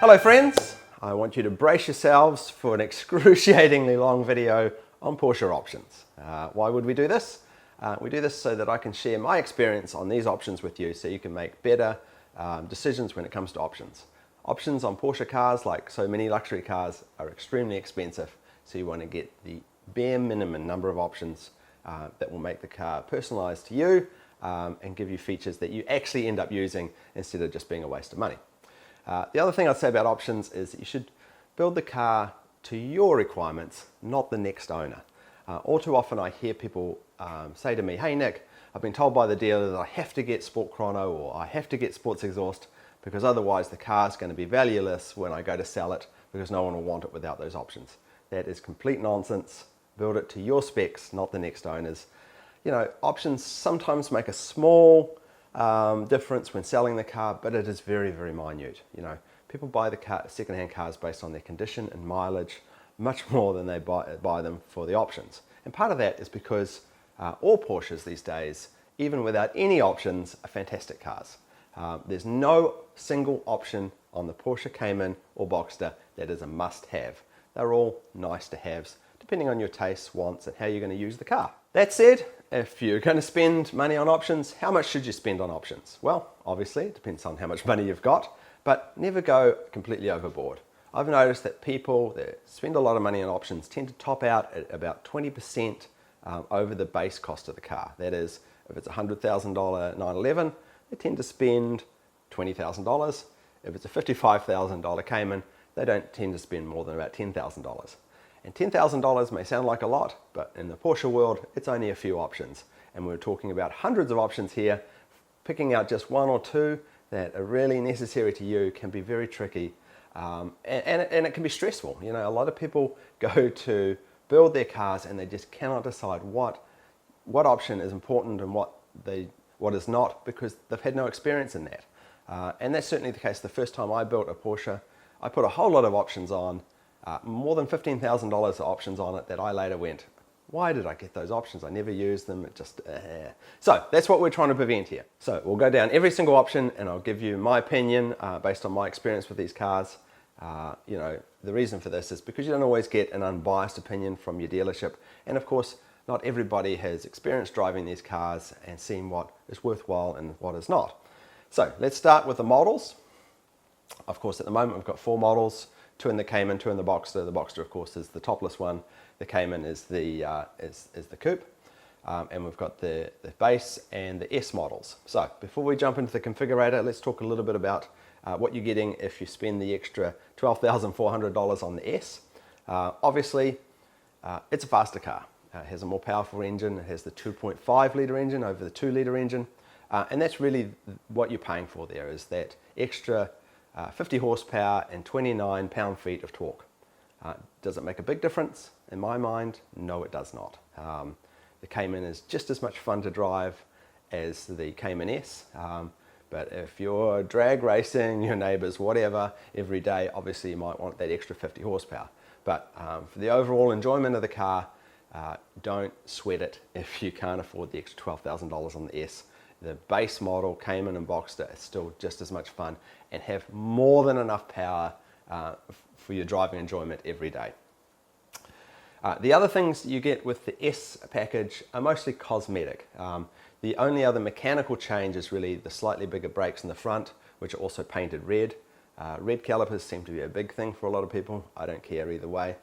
Hello friends, I want you to brace yourselves for an excruciatingly long video on Porsche options. Why would we do this? We do this so that I can share my experience on these options with you so you can make better decisions when it comes to options. Options on Porsche cars, like so many luxury cars, are extremely expensive, so you want to get the bare minimum number of options that will make the car personalized to you and give you features that you actually end up using instead of just being a waste of money. The other thing I'd say about options is that you should build the car to your requirements, not the next owner. All too often I hear people say to me, "Hey Nick, I've been told by the dealer that I have to get Sport Chrono or I have to get Sports Exhaust because otherwise the car's going to be valueless when I go to sell it because no one will want it without those options." That is complete nonsense. Build it to your specs, not the next owner's. You know, options sometimes make a small difference when selling the car, but it is very, very minute. You know, people buy the second-hand cars based on their condition and mileage much more than they buy them for the options. And part of that is because all Porsches these days, even without any options, are fantastic cars. There's no single option on the Porsche Cayman or Boxster that is a must-have. They're all nice to haves, depending on your tastes, wants, and how you're going to use the car. That said, if you're going to spend money on options, how much should you spend on options? Well, obviously, it depends on how much money you've got, but never go completely overboard. I've noticed that people that spend a lot of money on options tend to top out at about 20% over the base cost of the car. That is, if it's a $100,000 911, they tend to spend $20,000. If it's a $55,000 Cayman, they don't tend to spend more than about $10,000. And $10,000 may sound like a lot, but in the Porsche world, it's only a few options. And we're talking about hundreds of options here. Picking out just one or two that are really necessary to you can be very tricky. And it can be stressful. You know, a lot of people go to build their cars and they just cannot decide what option is important and what is not because they've had no experience in that. And that's certainly the case the first time I built a Porsche. I put a whole lot of options on. More than $15,000 of options on it that I later went, why did I get those options? I never used them. It just, So that's what we're trying to prevent here. So we'll go down every single option and I'll give you my opinion based on my experience with these cars. You know, the reason for this is because you don't always get an unbiased opinion from your dealership. And of course, not everybody has experience driving these cars and seen what is worthwhile and what is not. So let's start with the models. Of course, at the moment, we've got 4 models. 2 in the Cayman, 2 in the Boxster. The Boxster, of course, is the topless one. The Cayman is the coupe. And we've got the base and the S models. So before we jump into the configurator, let's talk a little bit about what you're getting if you spend the extra $12,400 on the S. Obviously, it's a faster car. It has a more powerful engine. It has the 2.5 litre engine over the 2 litre engine. And that's really what you're paying for there, is that extra 50 horsepower and 29 pound-feet of torque. Does it make a big difference? In my mind, no, it does not. The Cayman is just as much fun to drive as the Cayman S, but if you're drag racing your neighbours, whatever, every day, obviously you might want that extra 50 horsepower. But for the overall enjoyment of the car, don't sweat it if you can't afford the extra $12,000 on the S. The base model, Cayman and Boxster, is still just as much fun and have more than enough power for your driving enjoyment every day. The other things you get with the S package are mostly cosmetic. The only other mechanical change is really the slightly bigger brakes in the front, which are also painted red. Red calipers seem to be a big thing for a lot of people. I don't care either way.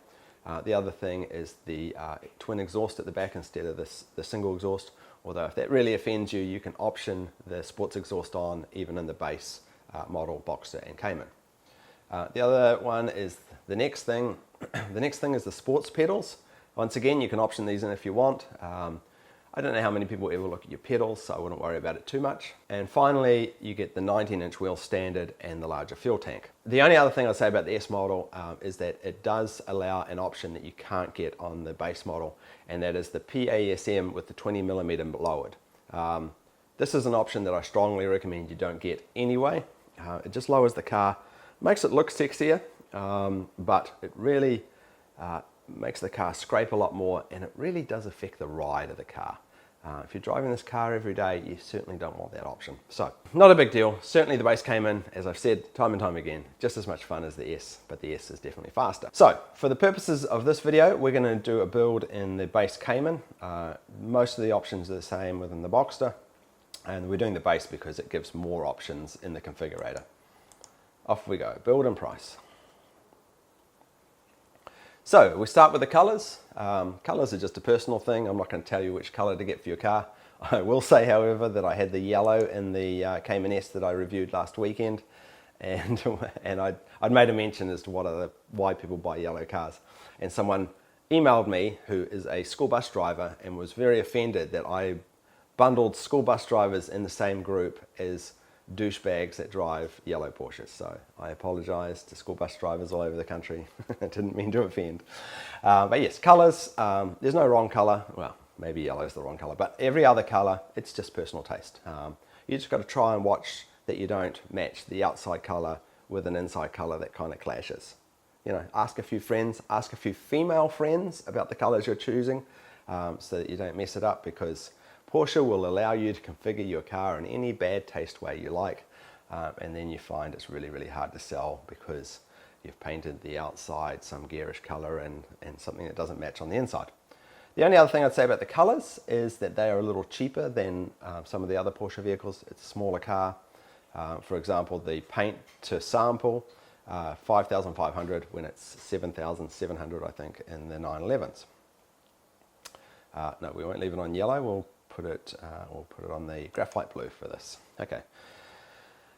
The other thing is the twin exhaust at the back instead of the single exhaust. Although if that really offends you, you can option the sports exhaust on even in the base model Boxster and Cayman. The other one is the next thing. The next thing is the sports pedals. Once again, you can option these in if you want. I don't know how many people ever look at your pedals, so I wouldn't worry about it too much. And finally, you get the 19-inch wheel standard and the larger fuel tank. The only other thing I'd say about the S model is that it does allow an option that you can't get on the base model, and that is the PASM with the 20mm lowered. This is an option that I strongly recommend you don't get anyway. It just lowers the car, makes it look sexier, but it really makes the car scrape a lot more, and it really does affect the ride of the car. If you're driving this car every day, you certainly don't want that option. So, not a big deal. Certainly the base Cayman, as I've said time and time again, just as much fun as the S, but the S is definitely faster. So, for the purposes of this video, we're going to do a build in the base Cayman. Most of the options are the same within the Boxster, and we're doing the base because it gives more options in the configurator. Off we go, build and price. So we start with the colours. Colours are just a personal thing. I'm not going to tell you which colour to get for your car. I will say, however, that I had the yellow in the Cayman S that I reviewed last weekend, and I'd made a mention as to why people buy yellow cars. And someone emailed me who is a school bus driver and was very offended that I bundled school bus drivers in the same group as douchebags that drive yellow Porsches. So I apologise to school bus drivers all over the country. I didn't mean to offend. But yes, colours, there's no wrong colour. Well, maybe yellow is the wrong colour, but every other colour, it's just personal taste. You just got to try and watch that you don't match the outside colour with an inside colour that kind of clashes. You know, ask a few friends, ask a few female friends about the colours you're choosing, so that you don't mess it up, because Porsche will allow you to configure your car in any bad taste way you like, and then you find it's really, really hard to sell because you've painted the outside some garish colour and something that doesn't match on the inside. The only other thing I'd say about the colours is that they are a little cheaper than some of the other Porsche vehicles. It's a smaller car. For example, the paint to sample, 5,500 when it's 7,700, I think, in the 911s. No, we won't leave it on yellow. We'll put it on the graphite blue for this. Okay.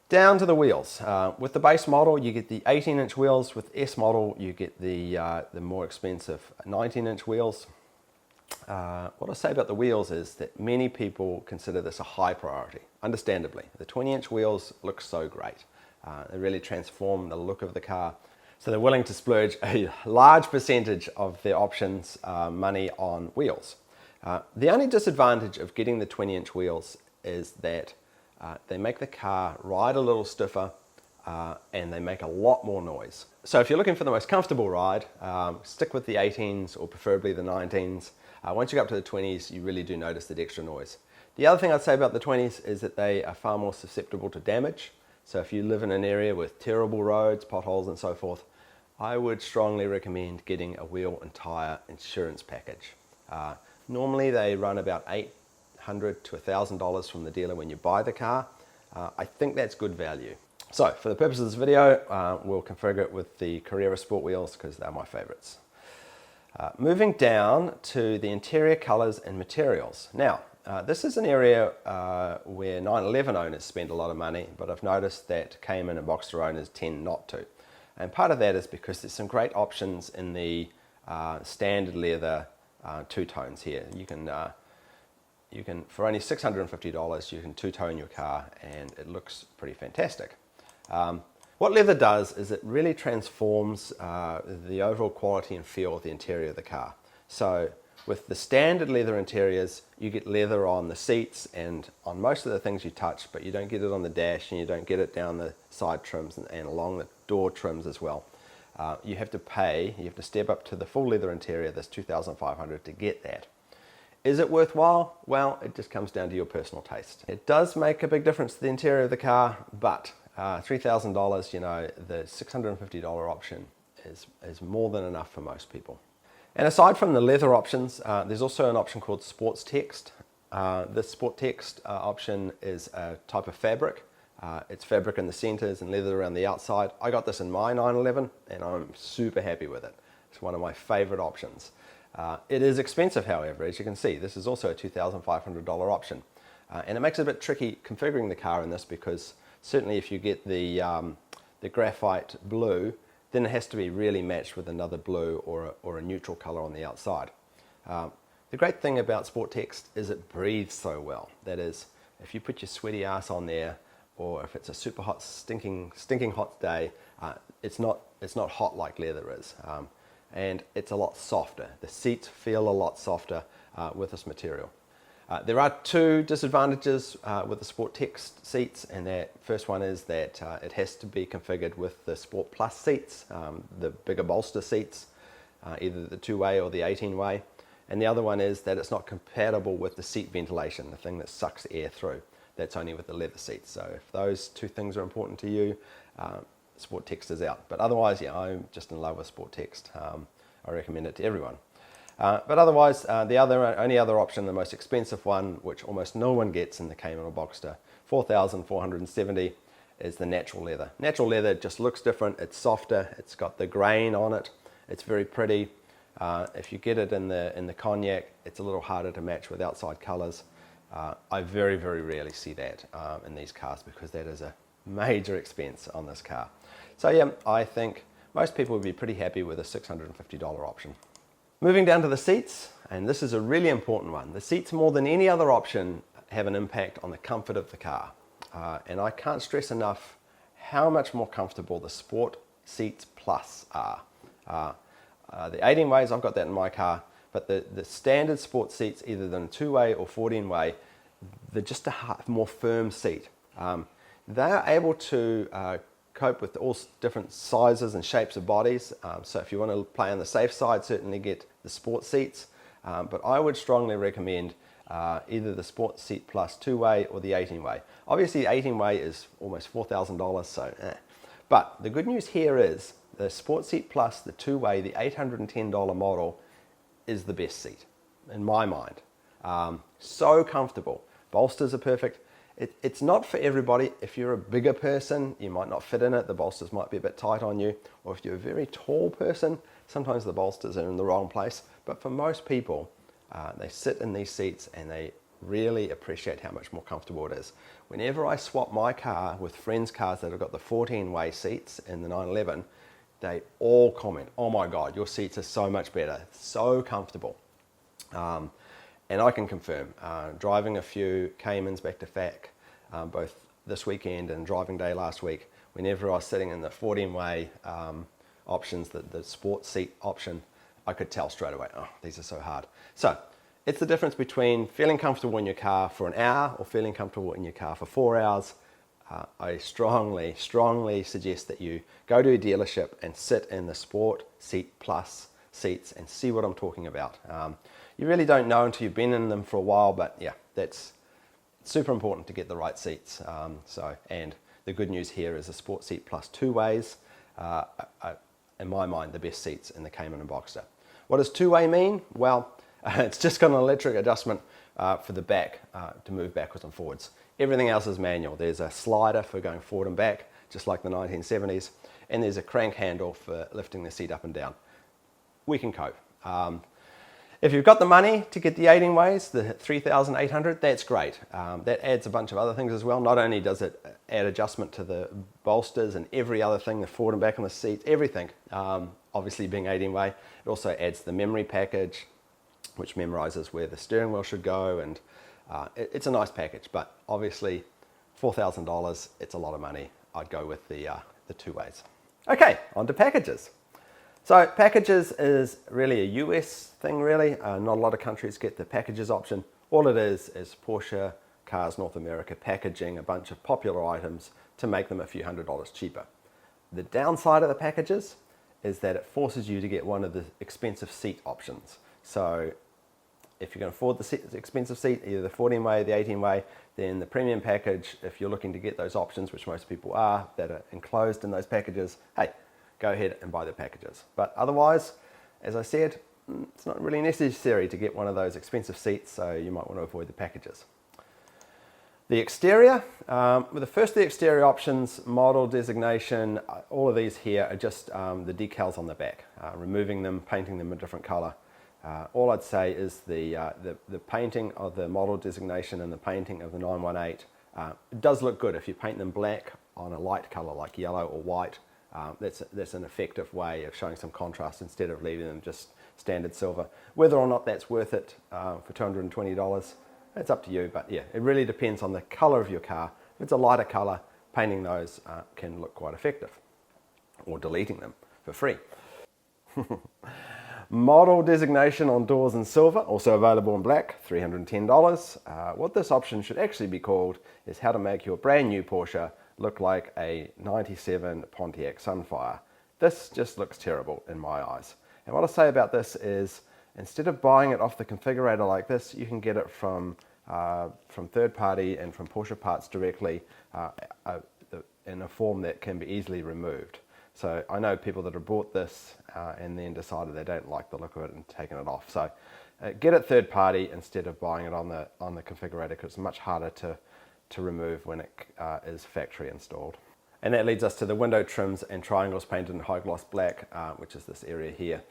Down to the wheels. With the base model, you get the 18-inch wheels. With S model, you get the more expensive 19-inch wheels. What I say about the wheels is that many people consider this a high priority, understandably. The 20-inch wheels look so great. They really transform the look of the car. So they're willing to splurge a large percentage of their options money on wheels. The only disadvantage of getting the 20-inch wheels is that they make the car ride a little stiffer, and they make a lot more noise. So if you're looking for the most comfortable ride, stick with the 18s or preferably the 19s. Once you get up to the 20s, you really do notice the extra noise. The other thing I'd say about the 20s is that they are far more susceptible to damage. So if you live in an area with terrible roads, potholes and so forth, I would strongly recommend getting a wheel and tyre insurance package. Normally they run about $800 to $1,000 from the dealer when you buy the car. I think that's good value. So for the purpose of this video, we'll configure it with the Carrera Sport wheels because they're my favorites. Moving down to the interior colors and materials. Now, this is an area where 911 owners spend a lot of money, but I've noticed that Cayman and Boxster owners tend not to. And part of that is because there's some great options in the standard leather two-tones here. You can for only $650, you can two-tone your car and it looks pretty fantastic. What leather does is it really transforms the overall quality and feel of the interior of the car. So with the standard leather interiors, you get leather on the seats and on most of the things you touch, but you don't get it on the dash and you don't get it down the side trims and along the door trims as well. You have to step up to the full leather interior, that's $2,500 to get that. Is it worthwhile? Well, it just comes down to your personal taste. It does make a big difference to the interior of the car, but $3,000, you know, the $650 option is more than enough for most people. And aside from the leather options, there's also an option called Sports Text. This Sport Text option is a type of fabric. It's fabric in the centers and leather around the outside. I got this in my 911 and I'm super happy with it. It's one of my favorite options. It is expensive, however, as you can see. This is also a $2,500 option. And it makes it a bit tricky configuring the car in this because certainly if you get the graphite blue, then it has to be really matched with another blue or a neutral color on the outside. The great thing about Sport Text is it breathes so well. That is, if you put your sweaty ass on there, or if it's a super hot, stinking hot day, it's not hot like leather is. And it's a lot softer. The seats feel a lot softer with this material. There are two disadvantages with the Sport Text seats, and that first one is that it has to be configured with the Sport Plus seats, the bigger bolster seats, either the 2-way or the 18-way. and the other one is that it's not compatible with the seat ventilation, the thing that sucks air through. That's only with the leather seats. So if those two things are important to you, Sport Text is out. But otherwise, yeah, I'm just in love with Sport Text. I recommend it to everyone. But otherwise, the only other option, the most expensive one, which almost no one gets in the Cayman or Boxster, $4,470, is the natural leather. Natural leather just looks different. It's softer. It's got the grain on it. It's very pretty. If you get it in the cognac, it's a little harder to match with outside colors. I very, very rarely see that in these cars because that is a major expense on this car. So yeah, I think most people would be pretty happy with a $650 option. Moving down to the seats, and this is a really important one. The seats, more than any other option, have an impact on the comfort of the car. And I can't stress enough how much more comfortable the Sport Seats Plus are. The 18-ways, I've got that in my car, but the standard sport seats, either the 2-way or 14-way, they're just a more firm seat. They're able to cope with all different sizes and shapes of bodies. So if you want to play on the safe side, certainly get the sport seats. But I would strongly recommend either the Sport Seat Plus 2-way or the 18-way. Obviously, the 18-way is almost $4,000, so But the good news here is the Sport Seat Plus, the 2-way, the $810 model, is the best seat, in my mind. So comfortable. Bolsters are perfect. It's not for everybody. If you're a bigger person, you might not fit in it. The bolsters might be a bit tight on you. Or if you're a very tall person, sometimes the bolsters are in the wrong place. But for most people, they sit in these seats and they really appreciate how much more comfortable it is. Whenever I swap my car with friends' cars that have got the 14-way seats in the 911, they all comment, "Oh my God, your seats are so much better, so comfortable." And I can confirm, driving a few Caymans back to FAC, both this weekend and driving day last week, whenever I was sitting in the 14-way options, the sport seat option, I could tell straight away, oh, these are so hard. So it's the difference between feeling comfortable in your car for an hour or feeling comfortable in your car for 4 hours. I strongly suggest that you go to a dealership and sit in the Sport Seat Plus seats and see what I'm talking about. You really don't know until you've been in them for a while, but yeah, that's super important to get the right seats. And the good news here is the Sport Seat Plus 2-ways are, in my mind, the best seats in the Cayman and Boxster. What does 2-way mean? Well, it's just got an electric adjustment for the back to move backwards and forwards. Everything else is manual. There's a slider for going forward and back, just like the 1970s, and there's a crank handle for lifting the seat up and down. We can cope. If you've got the money to get the 18-ways, the 3,800, that's great. That adds a bunch of other things as well. Not only does it add adjustment to the bolsters and every other thing, the forward and back on the seats, everything, obviously being 18-way, it also adds the memory package, which memorizes where the steering wheel should go, and it's a nice package, but obviously $4,000, it's a lot of money. I'd go with the 2-ways. Okay, on to packages. So packages is really a US thing, really. Not a lot of countries get the packages option. All it is Porsche Cars North America packaging a bunch of popular items to make them a few $100s cheaper. The downside of the packages is that it forces you to get one of the expensive seat options. So if you can afford the expensive seat, either the 14-way or the 18-way, then the premium package, if you're looking to get those options, which most people are, that are enclosed in those packages, hey, go ahead and buy the packages. But otherwise, as I said, it's not really necessary to get one of those expensive seats, so you might want to avoid the packages. The exterior, with the first of the exterior options, model designation, all of these here are just the decals on the back, removing them, painting them a different color. All I'd say is the painting of the model designation and the painting of the 918, it does look good if you paint them black on a light color like yellow or white. That's an effective way of showing some contrast instead of leaving them just standard silver. Whether or not that's worth it for $220, it's up to you, but yeah, it really depends on the color of your car. If it's a lighter color, painting those can look quite effective, or deleting them for free. Model designation on doors in silver, also available in black, $310. What this option should actually be called is how to make your brand new Porsche look like a 97 Pontiac Sunfire. This just looks terrible in my eyes. And what I say about this is Instead of buying it off the configurator like this, you can get it from third party and from Porsche parts directly in a form that can be easily removed. So I know people that have bought this and then decided they don't like the look of it and taken it off. So get it third party instead of buying it on the configurator, because it's much harder to remove when it is factory installed. And that leads us to the window trims and triangles painted in high gloss black, which is this area here.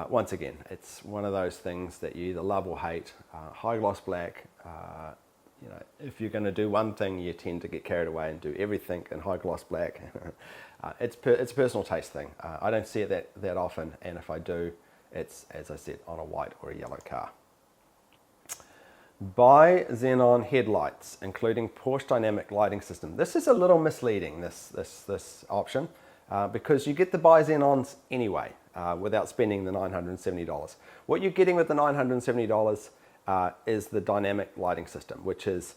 Once again, it's one of those things that you either love or hate. High gloss black, you know, if you're going to do one thing, you tend to get carried away and do everything in high gloss black. It's a personal taste thing. I don't see it that often, and if I do, it's, as I said, on a white or a yellow car. Buy xenon headlights, including Porsche dynamic lighting system. This is a little misleading, this option, because you get the buy xenons anyway without spending the $970. What you're getting with the $970 is the dynamic lighting system, which is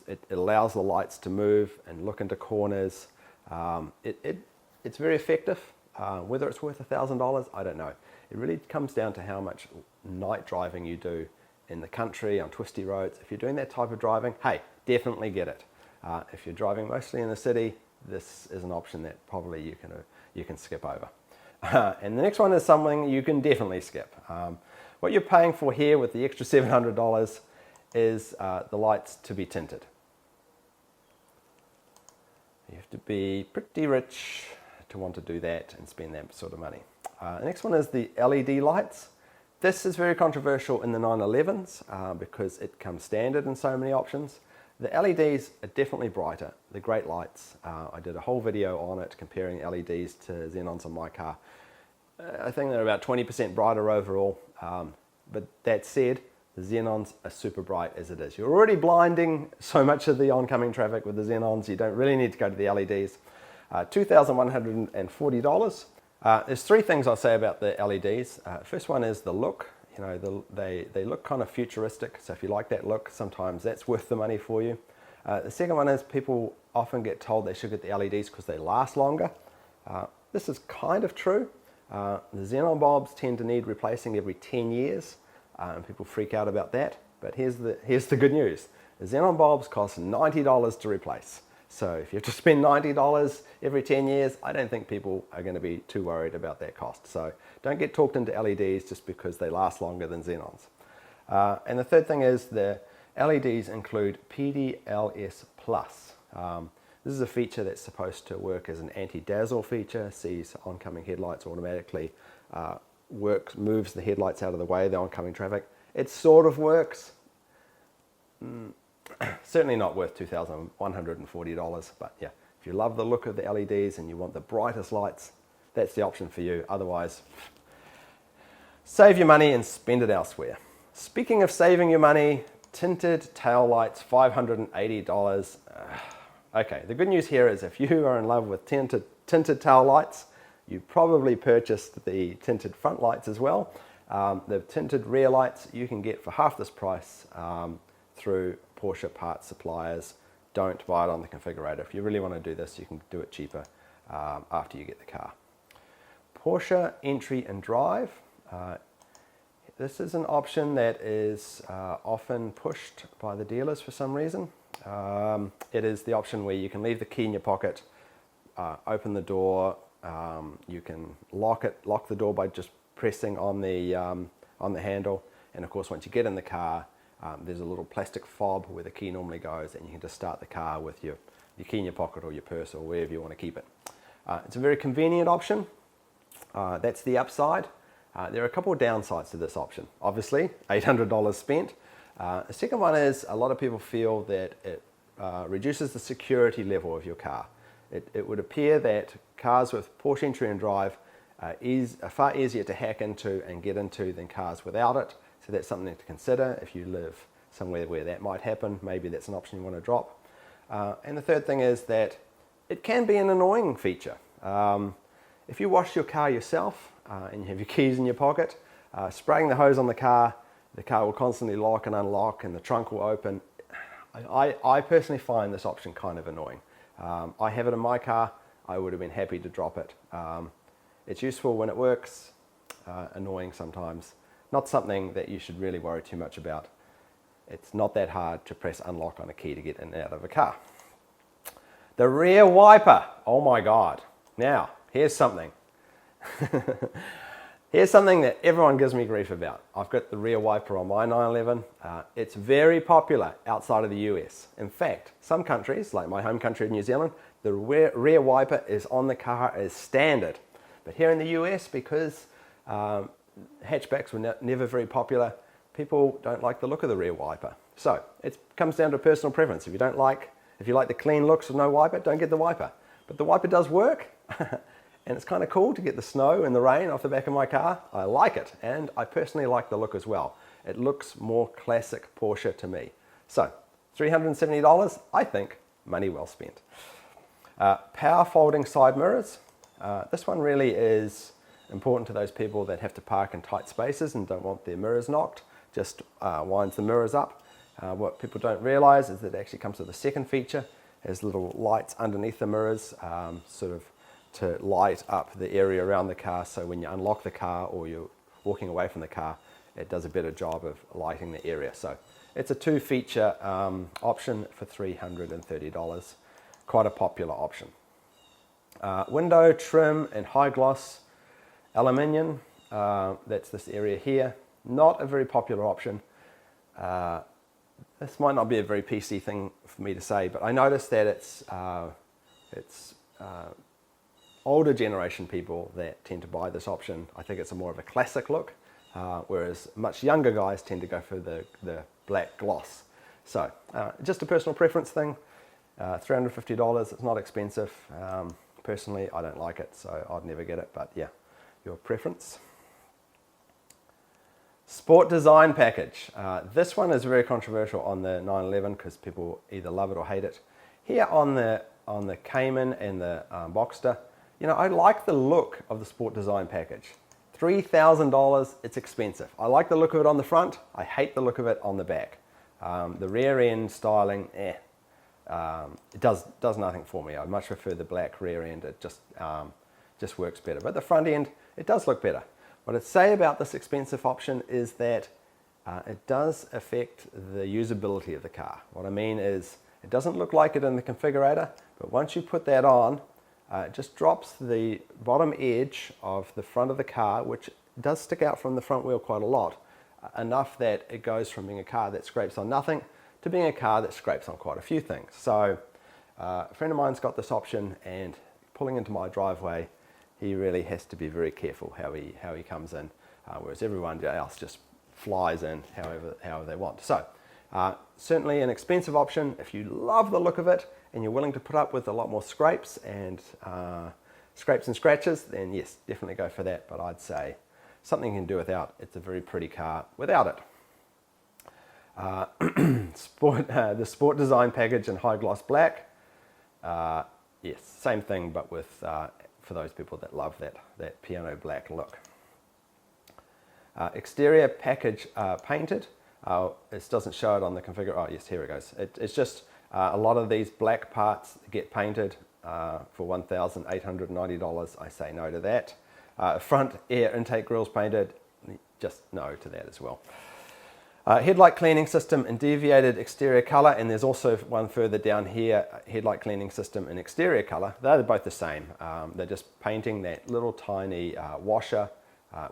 it allows the lights to move and look into corners. It's very effective. Whether it's worth $1,000, I don't know. It really comes down to how much night driving you do in the country, on twisty roads. If you're doing that type of driving, hey, definitely get it. If you're driving mostly in the city, this is an option that probably you can skip over. And the next one is something you can definitely skip. What you're paying for here with the extra $700 is the lights to be tinted. You have to be pretty rich to want to do that and spend that sort of money. The next one is the LED lights. This is very controversial in the 911s because it comes standard in so many options. The LEDs are definitely brighter. They're great lights. I did a whole video on it comparing LEDs to xenons on my car. I think they're about 20% brighter overall. But that said, the xenons are super bright as it is. You're already blinding so much of the oncoming traffic with the xenons. You don't really need to go to the LEDs. $2,140. There's three things I'll say about the LEDs. First one is the look. You know, they look kind of futuristic, so if you like that look, sometimes that's worth the money for you. The second one is people often get told they should get the LEDs because they last longer. This is kind of true. The xenon bulbs tend to need replacing every 10 years, and people freak out about that. But here's the good news. The xenon bulbs cost $90 to replace. So if you have to spend $90 every 10 years, I don't think people are going to be too worried about that cost. So don't get talked into LEDs just because they last longer than xenons. And the third thing is the LEDs include PDLS+. This is a feature that's supposed to work as an anti-dazzle feature, sees oncoming headlights automatically, moves the headlights out of the way of the oncoming traffic. It sort of works. Certainly not worth $2,140, but yeah, if you love the look of the LEDs and you want the brightest lights, that's the option for you. Otherwise, save your money and spend it elsewhere. Speaking of saving your money, tinted tail lights, $580. Okay, the good news here is if you are in love with tinted tail lights, you probably purchased the tinted front lights as well. The tinted rear lights you can get for half this price through Porsche parts suppliers. Don't buy it on the configurator. If you really want to do this, you can do it cheaper after you get the car. Porsche entry and drive. This is an option that is often pushed by the dealers for some reason. It is the option where you can leave the key in your pocket, open the door, you can lock the door by just pressing on the handle, and of course once you get in the car, there's a little plastic fob where the key normally goes, and you can just start the car with your key in your pocket or your purse or wherever you want to keep it. It's a very convenient option. That's the upside. There are a couple of downsides to this option. Obviously, $800 spent. The second one is a lot of people feel that it reduces the security level of your car. It would appear that cars with Porsche entry and drive are far easier to hack into and get into than cars without it. So that's something to consider if you live somewhere where that might happen. Maybe that's an option you want to drop. And the third thing is that it can be an annoying feature. If you wash your car yourself and you have your keys in your pocket, spraying the hose on the car will constantly lock and unlock and the trunk will open. I personally find this option kind of annoying. I have it in my car. I would have been happy to drop it. It's useful when it works. annoying sometimes. Not something that you should really worry too much about. It's not that hard to press unlock on a key to get in and out of a car. The rear wiper, oh my God. Now, here's something. Here's something that everyone gives me grief about. I've got the rear wiper on my 911. It's very popular outside of the US. In fact, some countries, like my home country of New Zealand, the rear wiper is on the car as standard. But here in the US, because hatchbacks were never very popular, people don't like the look of the rear wiper. So it comes down to personal preference. If you like the clean looks of no wiper, don't get the wiper. But the wiper does work. And it's kind of cool to get the snow and the rain off the back of my car. I like it, and I personally like the look as well. It looks more classic Porsche to me. So, $370, I think, money well spent. Power folding side mirrors. This one really is important to those people that have to park in tight spaces and don't want their mirrors knocked. Just winds the mirrors up. What people don't realize is that it actually comes with a second feature. It has little lights underneath the mirrors, sort of to light up the area around the car, so when you unlock the car or you're walking away from the car, it does a better job of lighting the area. So it's a 2-feature option for $330. Quite a popular option. Window trim and high gloss aluminium, that's this area here. Not a very popular option. This might not be a very PC thing for me to say, but I noticed that it's older generation people that tend to buy this option. I think it's more of a classic look, whereas much younger guys tend to go for the black gloss. So just a personal preference thing. $350, it's not expensive. Personally, I don't like it, so I'd never get it, but yeah, your preference. Sport design package. This one is very controversial on the 911 because people either love it or hate it. Here on the Cayman and the Boxster, you know, I like the look of the sport design package. $3,000, it's expensive. I like the look of it on the front. I hate the look of it on the back. The rear end styling, it does nothing for me. I much prefer the black rear end. It just works better. But the front end, it does look better. What I'd say about this expensive option is that it does affect the usability of the car. What I mean is, it doesn't look like it in the configurator, but once you put that on, it just drops the bottom edge of the front of the car, which does stick out from the front wheel quite a lot, enough that it goes from being a car that scrapes on nothing to being a car that scrapes on quite a few things. So a friend of mine's got this option, and pulling into my driveway, he really has to be very careful how he comes in, whereas everyone else just flies in however they want. So certainly an expensive option if you love the look of it and you're willing to put up with a lot more scrapes and scratches, then yes, definitely go for that. But I'd say something you can do without. It's a very pretty car without it. The sport design package in high gloss black. Yes, same thing, but with for those people that love that piano black look. Exterior package painted. It doesn't show it on the configurator. Oh yes, here it goes. It's just a lot of these black parts get painted for $1,890. I say no to that. Front air intake grills painted. Just no to that as well. Headlight cleaning system in deviated exterior color, and there's also one further down here, headlight cleaning system in exterior color. They're both the same. They're just painting that little tiny washer,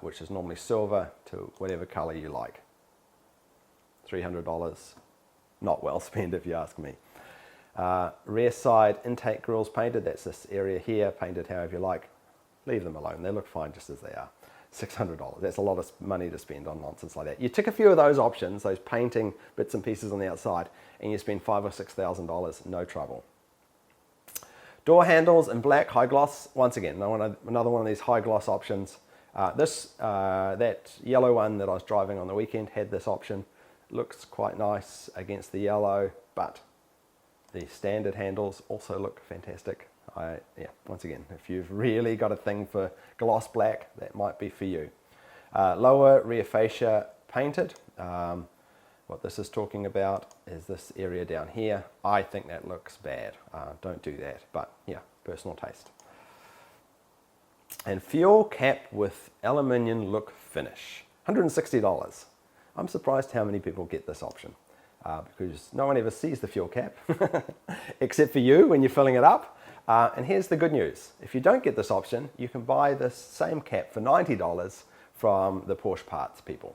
which is normally silver, to whatever color you like. $300, not well spent if you ask me. Rear side intake grills painted, that's this area here, painted however you like. Leave them alone, they look fine just as they are. $600, that's a lot of money to spend on nonsense like that. You tick a few of those options, those painting bits and pieces on the outside, and you spend $5,000 or $6,000, no trouble. Door handles in black, high gloss, once again, another one of these high gloss options. That yellow one that I was driving on the weekend had this option. Looks quite nice against the yellow, but the standard handles also look fantastic. Once again, if you've really got a thing for gloss black, that might be for you. Lower rear fascia painted. What this is talking about is this area down here. I think that looks bad. Don't do that, but yeah, personal taste. And fuel cap with aluminium look finish, $160. I'm surprised how many people get this option because no one ever sees the fuel cap except for you when you're filling it up. And here's the good news. If you don't get this option, you can buy this same cap for $90 from the Porsche parts people.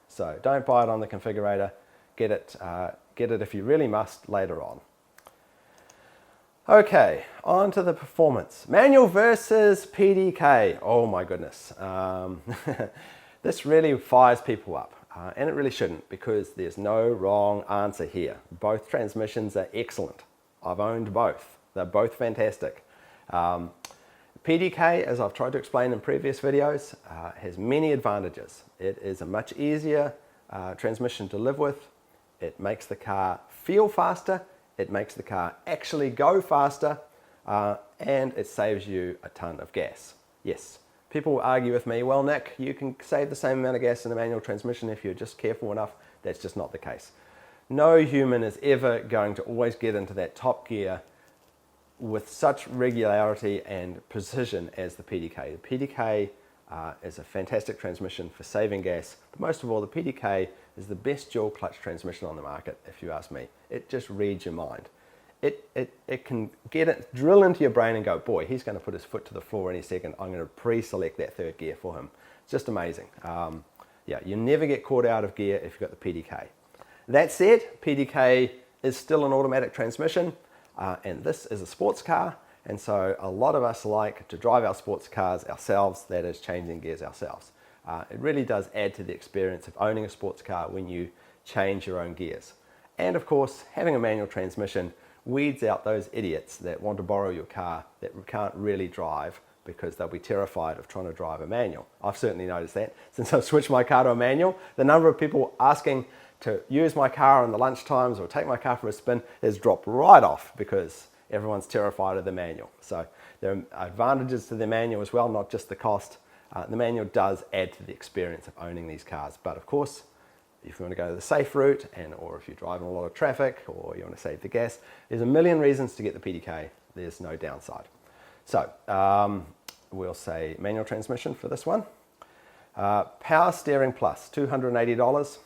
So don't buy it on the configurator. Get it if you really must later on. Okay, on to the performance. Manual versus PDK. Oh my goodness. This really fires people up. And it really shouldn't, because there's no wrong answer here. Both transmissions are excellent. I've owned both. They're both fantastic. PDK, as I've tried to explain in previous videos, has many advantages. It is a much easier transmission to live with. It makes the car feel faster. It makes the car actually go faster. And it saves you a ton of gas. Yes. People will argue with me, well, Nick, you can save the same amount of gas in a manual transmission if you're just careful enough. That's just not the case. No human is ever going to always get into that top gear with such regularity and precision as the PDK. The PDK is a fantastic transmission for saving gas, but most of all, the PDK is the best dual clutch transmission on the market, if you ask me. It just reads your mind. It can drill into your brain and go, boy, he's going to put his foot to the floor any second. I'm going to pre-select that third gear for him. It's just amazing. Yeah, you never get caught out of gear if you've got the PDK. That said, PDK is still an automatic transmission, and this is a sports car, and so a lot of us like to drive our sports cars ourselves, that is changing gears ourselves. It really does add to the experience of owning a sports car when you change your own gears. And of course, having a manual transmission weeds out those idiots that want to borrow your car that can't really drive because they'll be terrified of trying to drive a manual. I've certainly noticed that since I've switched my car to a manual. The number of people asking to use my car in the lunch times or take my car for a spin has dropped right off because everyone's terrified of the manual. So there are advantages to the manual as well, not just the cost. The manual does add to the experience of owning these cars, but of course, if you want to go the safe route, or if you're driving a lot of traffic, or you want to save the gas, there's a million reasons to get the PDK. There's no downside. So we'll say manual transmission for this one. Power steering plus, $280.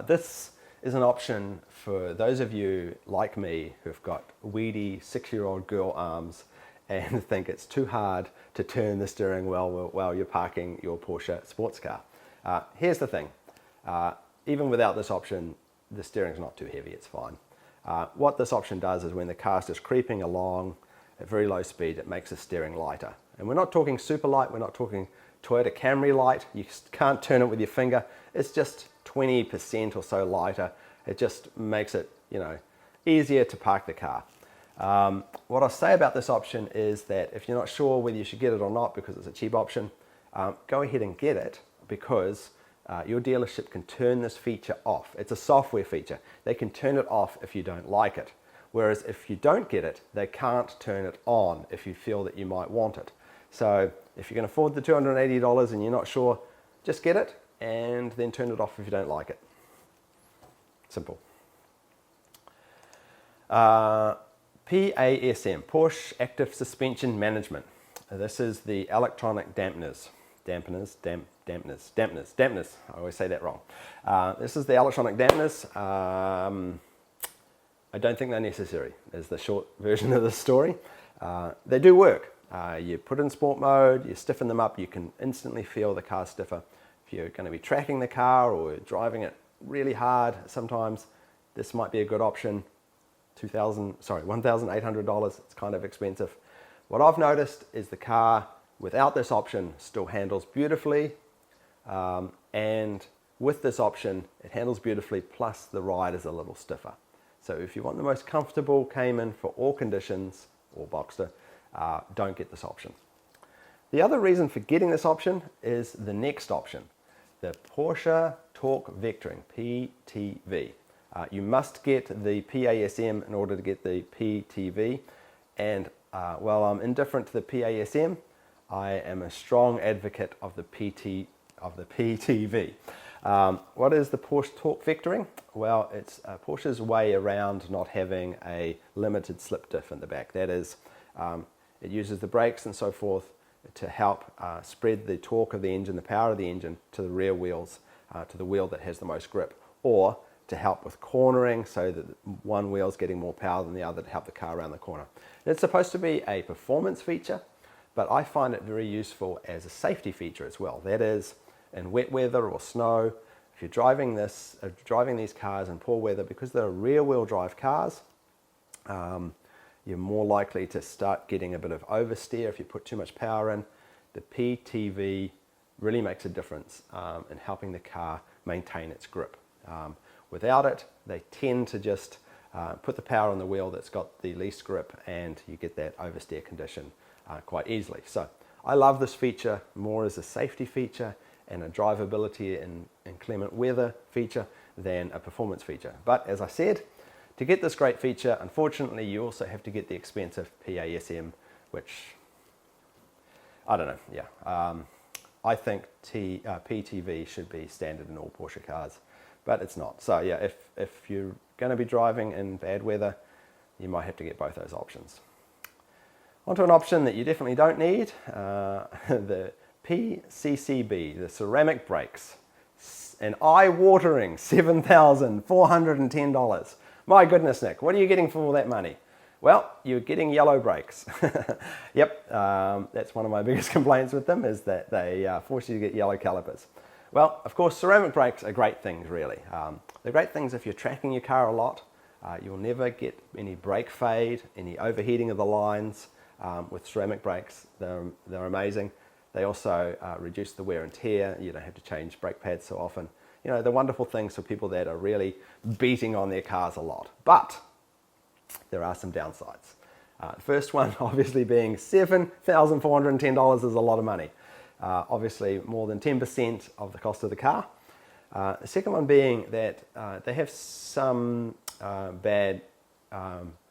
This is an option for those of you like me who've got weedy 6-year-old girl arms and think it's too hard to turn the steering wheel while you're parking your Porsche sports car. Here's the thing. Even without this option, the steering's not too heavy, it's fine. What this option does is when the car's just creeping along at very low speed, it makes the steering lighter. And we're not talking super light, we're not talking Toyota Camry light. You can't turn it with your finger. It's just 20% or so lighter. It just makes it, easier to park the car. What I'll say about this option is that if you're not sure whether you should get it or not because it's a cheap option, go ahead and get it because your dealership can turn this feature off. It's a software feature. They can turn it off if you don't like it. Whereas if you don't get it, they can't turn it on if you feel that you might want it. So if you can afford the $280 and you're not sure, just get it and then turn it off if you don't like it. Simple. PASM, Porsche Active Suspension Management. This is the electronic dampeners. Dampeners. I always say that wrong. This is the electronic dampeners. I don't think they're necessary, is the short version of the story. They do work. You put in sport mode, you stiffen them up, you can instantly feel the car stiffer. If you're going to be tracking the car or driving it really hard, sometimes this might be a good option. $1,800, it's kind of expensive. What I've noticed is the car without this option still handles beautifully, and with this option it handles beautifully, plus the ride is a little stiffer. So if you want the most comfortable Cayman for all conditions, or Boxster, don't get this option. The other reason for getting this option is the next option, the Porsche Torque Vectoring, PTV. You must get the PASM in order to get the PTV, and while I'm indifferent to the PASM, I am a strong advocate of the PTV. What is the Porsche Torque Vectoring? Well, it's Porsche's way around not having a limited slip diff in the back. That is, it uses the brakes and so forth to help spread the torque of the engine, the power of the engine, to the rear wheels, to the wheel that has the most grip, or to help with cornering so that one wheel is getting more power than the other to help the car around the corner. It's supposed to be a performance feature, but I find it very useful as a safety feature as well. That is, in wet weather or snow, if you're driving these cars in poor weather, because they're rear-wheel drive cars, you're more likely to start getting a bit of oversteer if you put too much power in. The PTV really makes a difference in helping the car maintain its grip. Without it, they tend to just put the power on the wheel that's got the least grip, and you get that oversteer condition quite easily. So I love this feature more as a safety feature and a drivability in inclement weather feature than a performance feature. But as I said, to get this great feature, unfortunately, you also have to get the expensive PASM, which, I don't know, yeah. I think PTV should be standard in all Porsche cars, but it's not. So yeah, if you're going to be driving in bad weather, you might have to get both those options. Onto an option that you definitely don't need, the PCCB, the ceramic brakes. An eye-watering $7,410. My goodness, Nick, what are you getting for all that money? Well, you're getting yellow brakes. Yep, that's one of my biggest complaints with them, is that they force you to get yellow calipers. Well, of course, ceramic brakes are great things, really. They're great things if you're tracking your car a lot. You'll never get any brake fade, any overheating of the lines with ceramic brakes. They're amazing. They also reduce the wear and tear. You don't have to change brake pads so often. You know, they're wonderful things for people that are really beating on their cars a lot. But there are some downsides. The first one obviously being $7,410 is a lot of money. Obviously more than 10% of the cost of the car. The second one being that they have some bad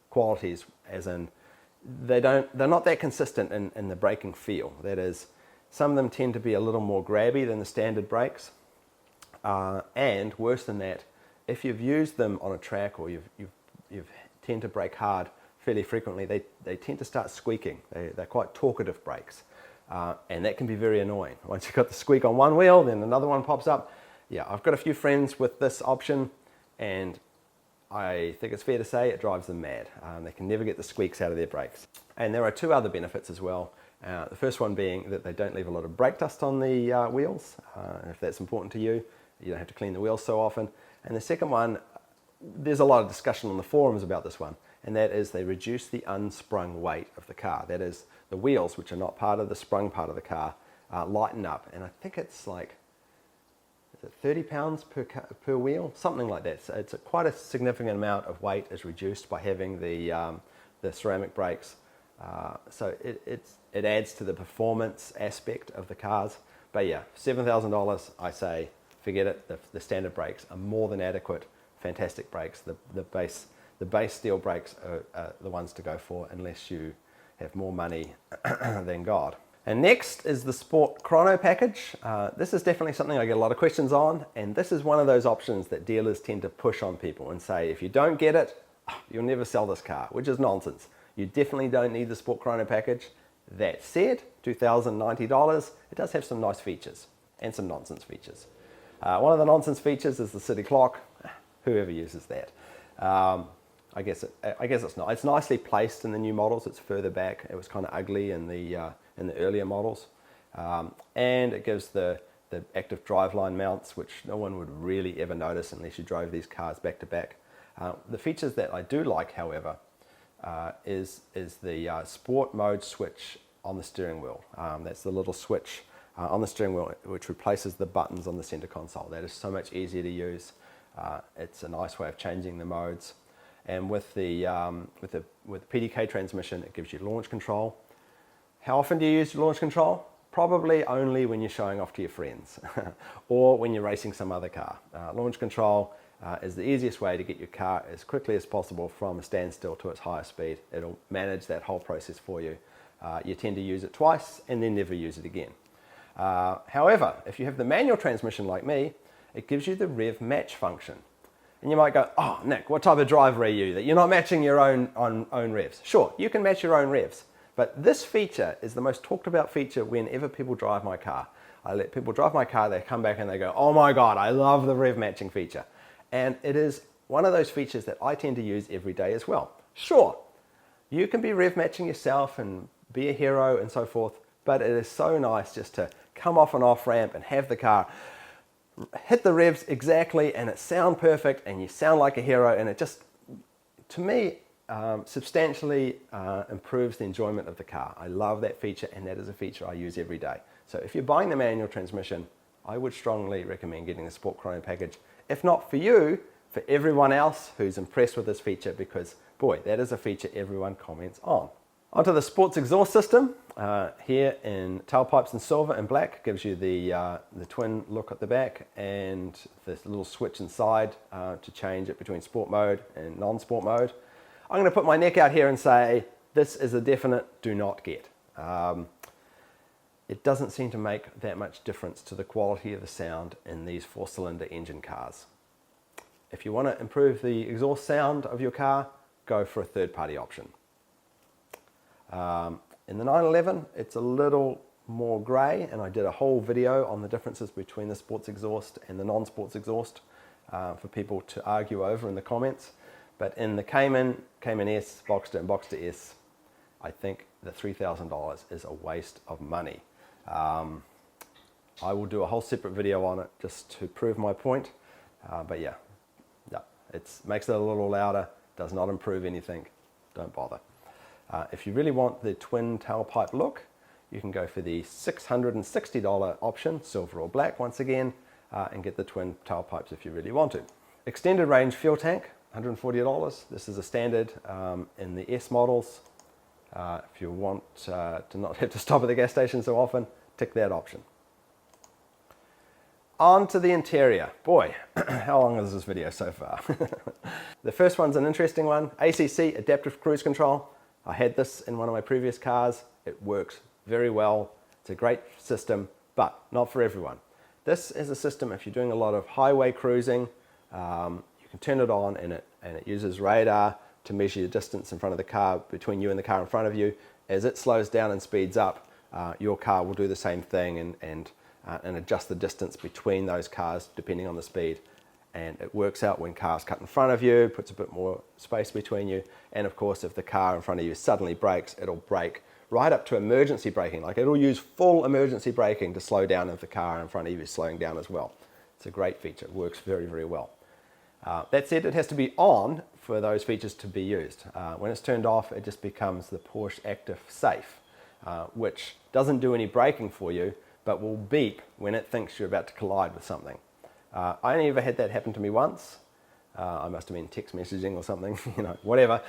qualities, as in they're not that consistent in the braking feel. That is, some of them tend to be a little more grabby than the standard brakes. And worse than that, if you've used them on a track or you've tend to brake hard fairly frequently, they tend to start squeaking. They're quite talkative brakes, and that can be very annoying. Once you've got the squeak on one wheel, then another one pops up. Yeah, I've got a few friends with this option, and I think it's fair to say it drives them mad. They can never get the squeaks out of their brakes. And there are two other benefits as well. The first one being that they don't leave a lot of brake dust on the wheels. If that's important to you, you don't have to clean the wheels so often. And the second one, there's a lot of discussion on the forums about this one, and that is they reduce the unsprung weight of the car. That is, the wheels, which are not part of the sprung part of the car, lighten up. And I think it's like, is it 30 pounds per wheel? Something like that. So it's quite a significant amount of weight is reduced by having the ceramic brakes. So it adds to the performance aspect of the cars. But yeah, $7,000, I say, forget it. The standard brakes are more than adequate. Fantastic brakes. The base steel brakes are the ones to go for, unless you have more money than God. And next is the Sport Chrono package. This is definitely something I get a lot of questions on, and this is one of those options that dealers tend to push on people and say, if you don't get it, you'll never sell this car, which is nonsense. You definitely don't need the Sport Chrono package. That said, $2,090, it does have some nice features and some nonsense features. One of the nonsense features is the city clock. Whoever uses that. I guess it's not. It's nicely placed in the new models. It's further back. It was kind of ugly in the earlier models, and it gives the active driveline mounts, which no one would really ever notice unless you drove these cars back to back. The features that I do like, however, is the sport mode switch on the steering wheel. That's the little switch on the steering wheel which replaces the buttons on the center console. That is so much easier to use. It's a nice way of changing the modes, and with the PDK transmission, it gives you launch control. How often do you use launch control? Probably only when you're showing off to your friends or when you're racing some other car. Launch control is the easiest way to get your car as quickly as possible from a standstill to its highest speed. It'll manage that whole process for you. You tend to use it twice and then never use it again. However, if you have the manual transmission like me, it gives you the rev match function. And you might go, oh, Nick, what type of driver are you that you're not matching your own revs? Sure, you can match your own revs. But this feature is the most talked about feature whenever people drive my car. I let people drive my car, they come back and they go, oh my God, I love the rev matching feature. And it is one of those features that I tend to use every day as well. Sure, you can be rev matching yourself and be a hero and so forth, but it is so nice just to come off an off ramp and have the car hit the revs exactly and it sound perfect and you sound like a hero, and it just, to me, substantially improves the enjoyment of the car. I love that feature, and that is a feature I use every day. So if you're buying the manual transmission, I would strongly recommend getting the Sport Chrono package. If not for you, for everyone else who's impressed with this feature, because boy, that is a feature everyone comments on. Onto the sports exhaust system. Here in tailpipes in silver and black, gives you the twin look at the back and this little switch inside to change it between sport mode and non-sport mode. I'm going to put my neck out here and say this is a definite do not get. It doesn't seem to make that much difference to the quality of the sound in these 4-cylinder engine cars. If you want to improve the exhaust sound of your car, go for a third-party option. In the 911, it's a little more grey, and I did a whole video on the differences between the sports exhaust and the non-sports exhaust for people to argue over in the comments. But in the Cayman, Cayman S, Boxster and Boxster S, I think the $3,000 is a waste of money. I will do a whole separate video on it just to prove my point. But yeah, it makes it a little louder, does not improve anything, don't bother. If you really want the twin tailpipe look, you can go for the $660 option, silver or black once again, and get the twin tailpipes if you really want to. Extended range fuel tank, $140. This is a standard in the S models. If you want to not have to stop at the gas station so often, tick that option. On to the interior. Boy, how long is this video so far? The first one's an interesting one. ACC, Adaptive Cruise Control. I had this in one of my previous cars. It works very well. It's a great system, but not for everyone. This is a system if you're doing a lot of highway cruising. You can turn it on and it uses radar to measure your distance in front of the car, between you and the car in front of you. As it slows down and speeds up, your car will do the same thing and adjust the distance between those cars depending on the speed. And it works out when cars cut in front of you, puts a bit more space between you. And of course, if the car in front of you suddenly brakes, it'll brake right up to emergency braking. Like, it'll use full emergency braking to slow down if the car in front of you is slowing down as well. It's a great feature, it works very, very well. That said, it has to be on for those features to be used. When it's turned off, it just becomes the Porsche Active Safe, which doesn't do any braking for you, but will beep when it thinks you're about to collide with something. I only ever had that happen to me once. I must have been text messaging or something, whatever,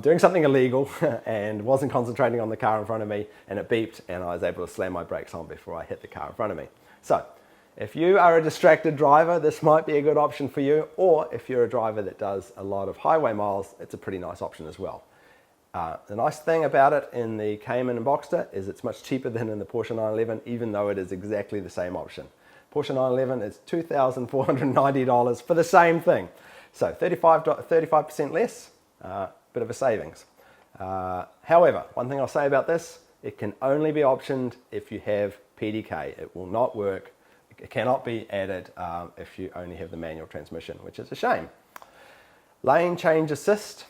doing something illegal and wasn't concentrating on the car in front of me, and it beeped and I was able to slam my brakes on before I hit the car in front of me. So, if you are a distracted driver, this might be a good option for you, or if you're a driver that does a lot of highway miles, it's a pretty nice option as well. The nice thing about it in the Cayman and Boxster is it's much cheaper than in the Porsche 911, even though it is exactly the same option. Porsche 911 is $2,490 for the same thing. So 35% less, bit of a savings. However, one thing I'll say about this, it can only be optioned if you have PDK. It will not work. It cannot be added if you only have the manual transmission, which is a shame. Lane change assist.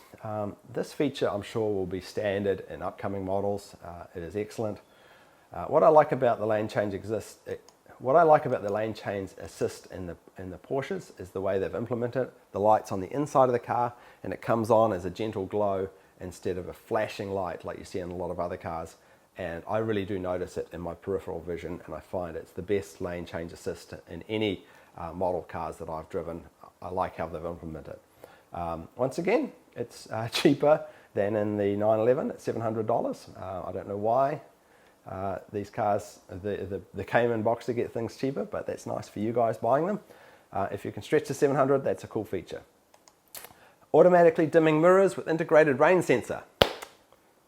This feature I'm sure will be standard in upcoming models. It is excellent. What I like about the lane change assist in the Porsches is the way they've implemented the lights on the inside of the car, and it comes on as a gentle glow instead of a flashing light like you see in a lot of other cars. And I really do notice it in my peripheral vision, and I find it's the best lane change assist in any model cars that I've driven. I like how they've implemented it. Once again, it's cheaper than in the 911 at $700. I don't know why these cars, the Cayman Boxster, get things cheaper, but that's nice for you guys buying them. If you can stretch to $700, that's a cool feature. Automatically dimming mirrors with integrated rain sensor.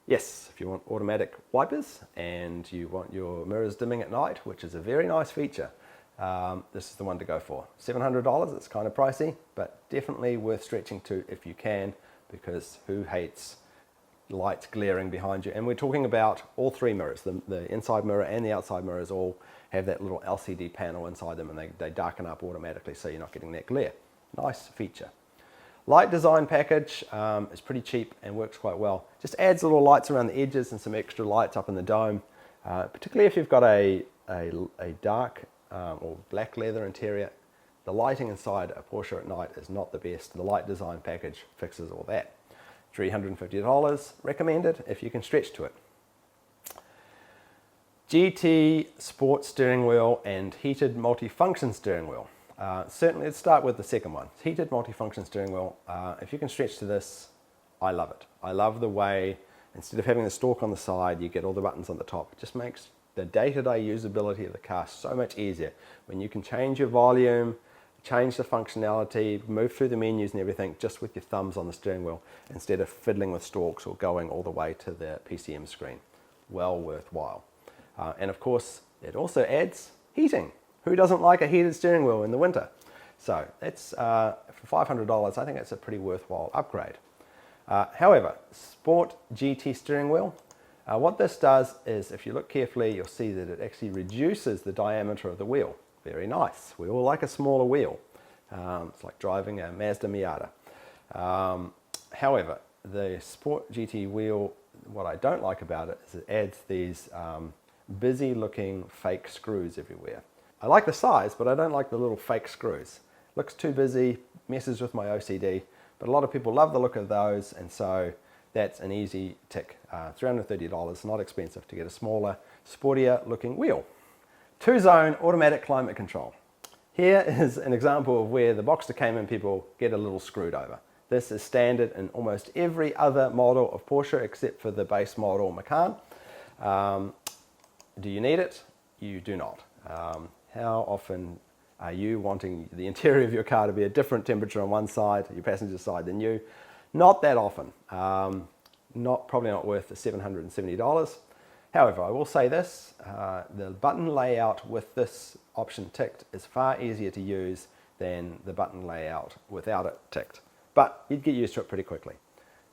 Yes, if you want automatic wipers and you want your mirrors dimming at night, which is a very nice feature, this is the one to go for. $700, it's kind of pricey, but definitely worth stretching to if you can, because who hates lights glaring behind you. And we're talking about all three mirrors. The inside mirror and the outside mirrors all have that little LCD panel inside them, and they darken up automatically so you're not getting that glare. Nice feature. Light design package is pretty cheap and works quite well. Just adds little lights around the edges and some extra lights up in the dome, particularly if you've got a dark or black leather interior. The lighting inside a Porsche at night is not the best. The light design package fixes all that. $350 recommended if you can stretch to it. GT Sport steering wheel and heated multifunction steering wheel. Certainly, let's start with the second one. Heated multifunction steering wheel. If you can stretch to this, I love it. I love the way, instead of having the stalk on the side, you get all the buttons on the top. It just makes the day-to-day usability of the car so much easier. When you can change your volume, change the functionality, move through the menus and everything just with your thumbs on the steering wheel instead of fiddling with stalks or going all the way to the PCM screen. Well worthwhile. And of course, it also adds heating. Who doesn't like a heated steering wheel in the winter? So that's for $500, I think it's a pretty worthwhile upgrade. However, Sport GT steering wheel, what this does is, if you look carefully, you'll see that it actually reduces the diameter of the wheel. Very nice. We all like a smaller wheel. It's like driving a Mazda Miata. However, the Sport GT wheel, what I don't like about it is it adds these busy looking fake screws everywhere. I like the size, but I don't like the little fake screws. Looks too busy, messes with my OCD, but a lot of people love the look of those, and so that's an easy tick. $330, not expensive to get a smaller, sportier looking wheel. 2-zone automatic climate control. Here is an example of where the Boxster Cayman people get a little screwed over. This is standard in almost every other model of Porsche except for the base model Macan. Do you need it? You do not. How often are you wanting the interior of your car to be a different temperature on one side, your passenger side, than you? Not that often. Probably not worth the $770. However, I will say this, the button layout with this option ticked is far easier to use than the button layout without it ticked. But you'd get used to it pretty quickly.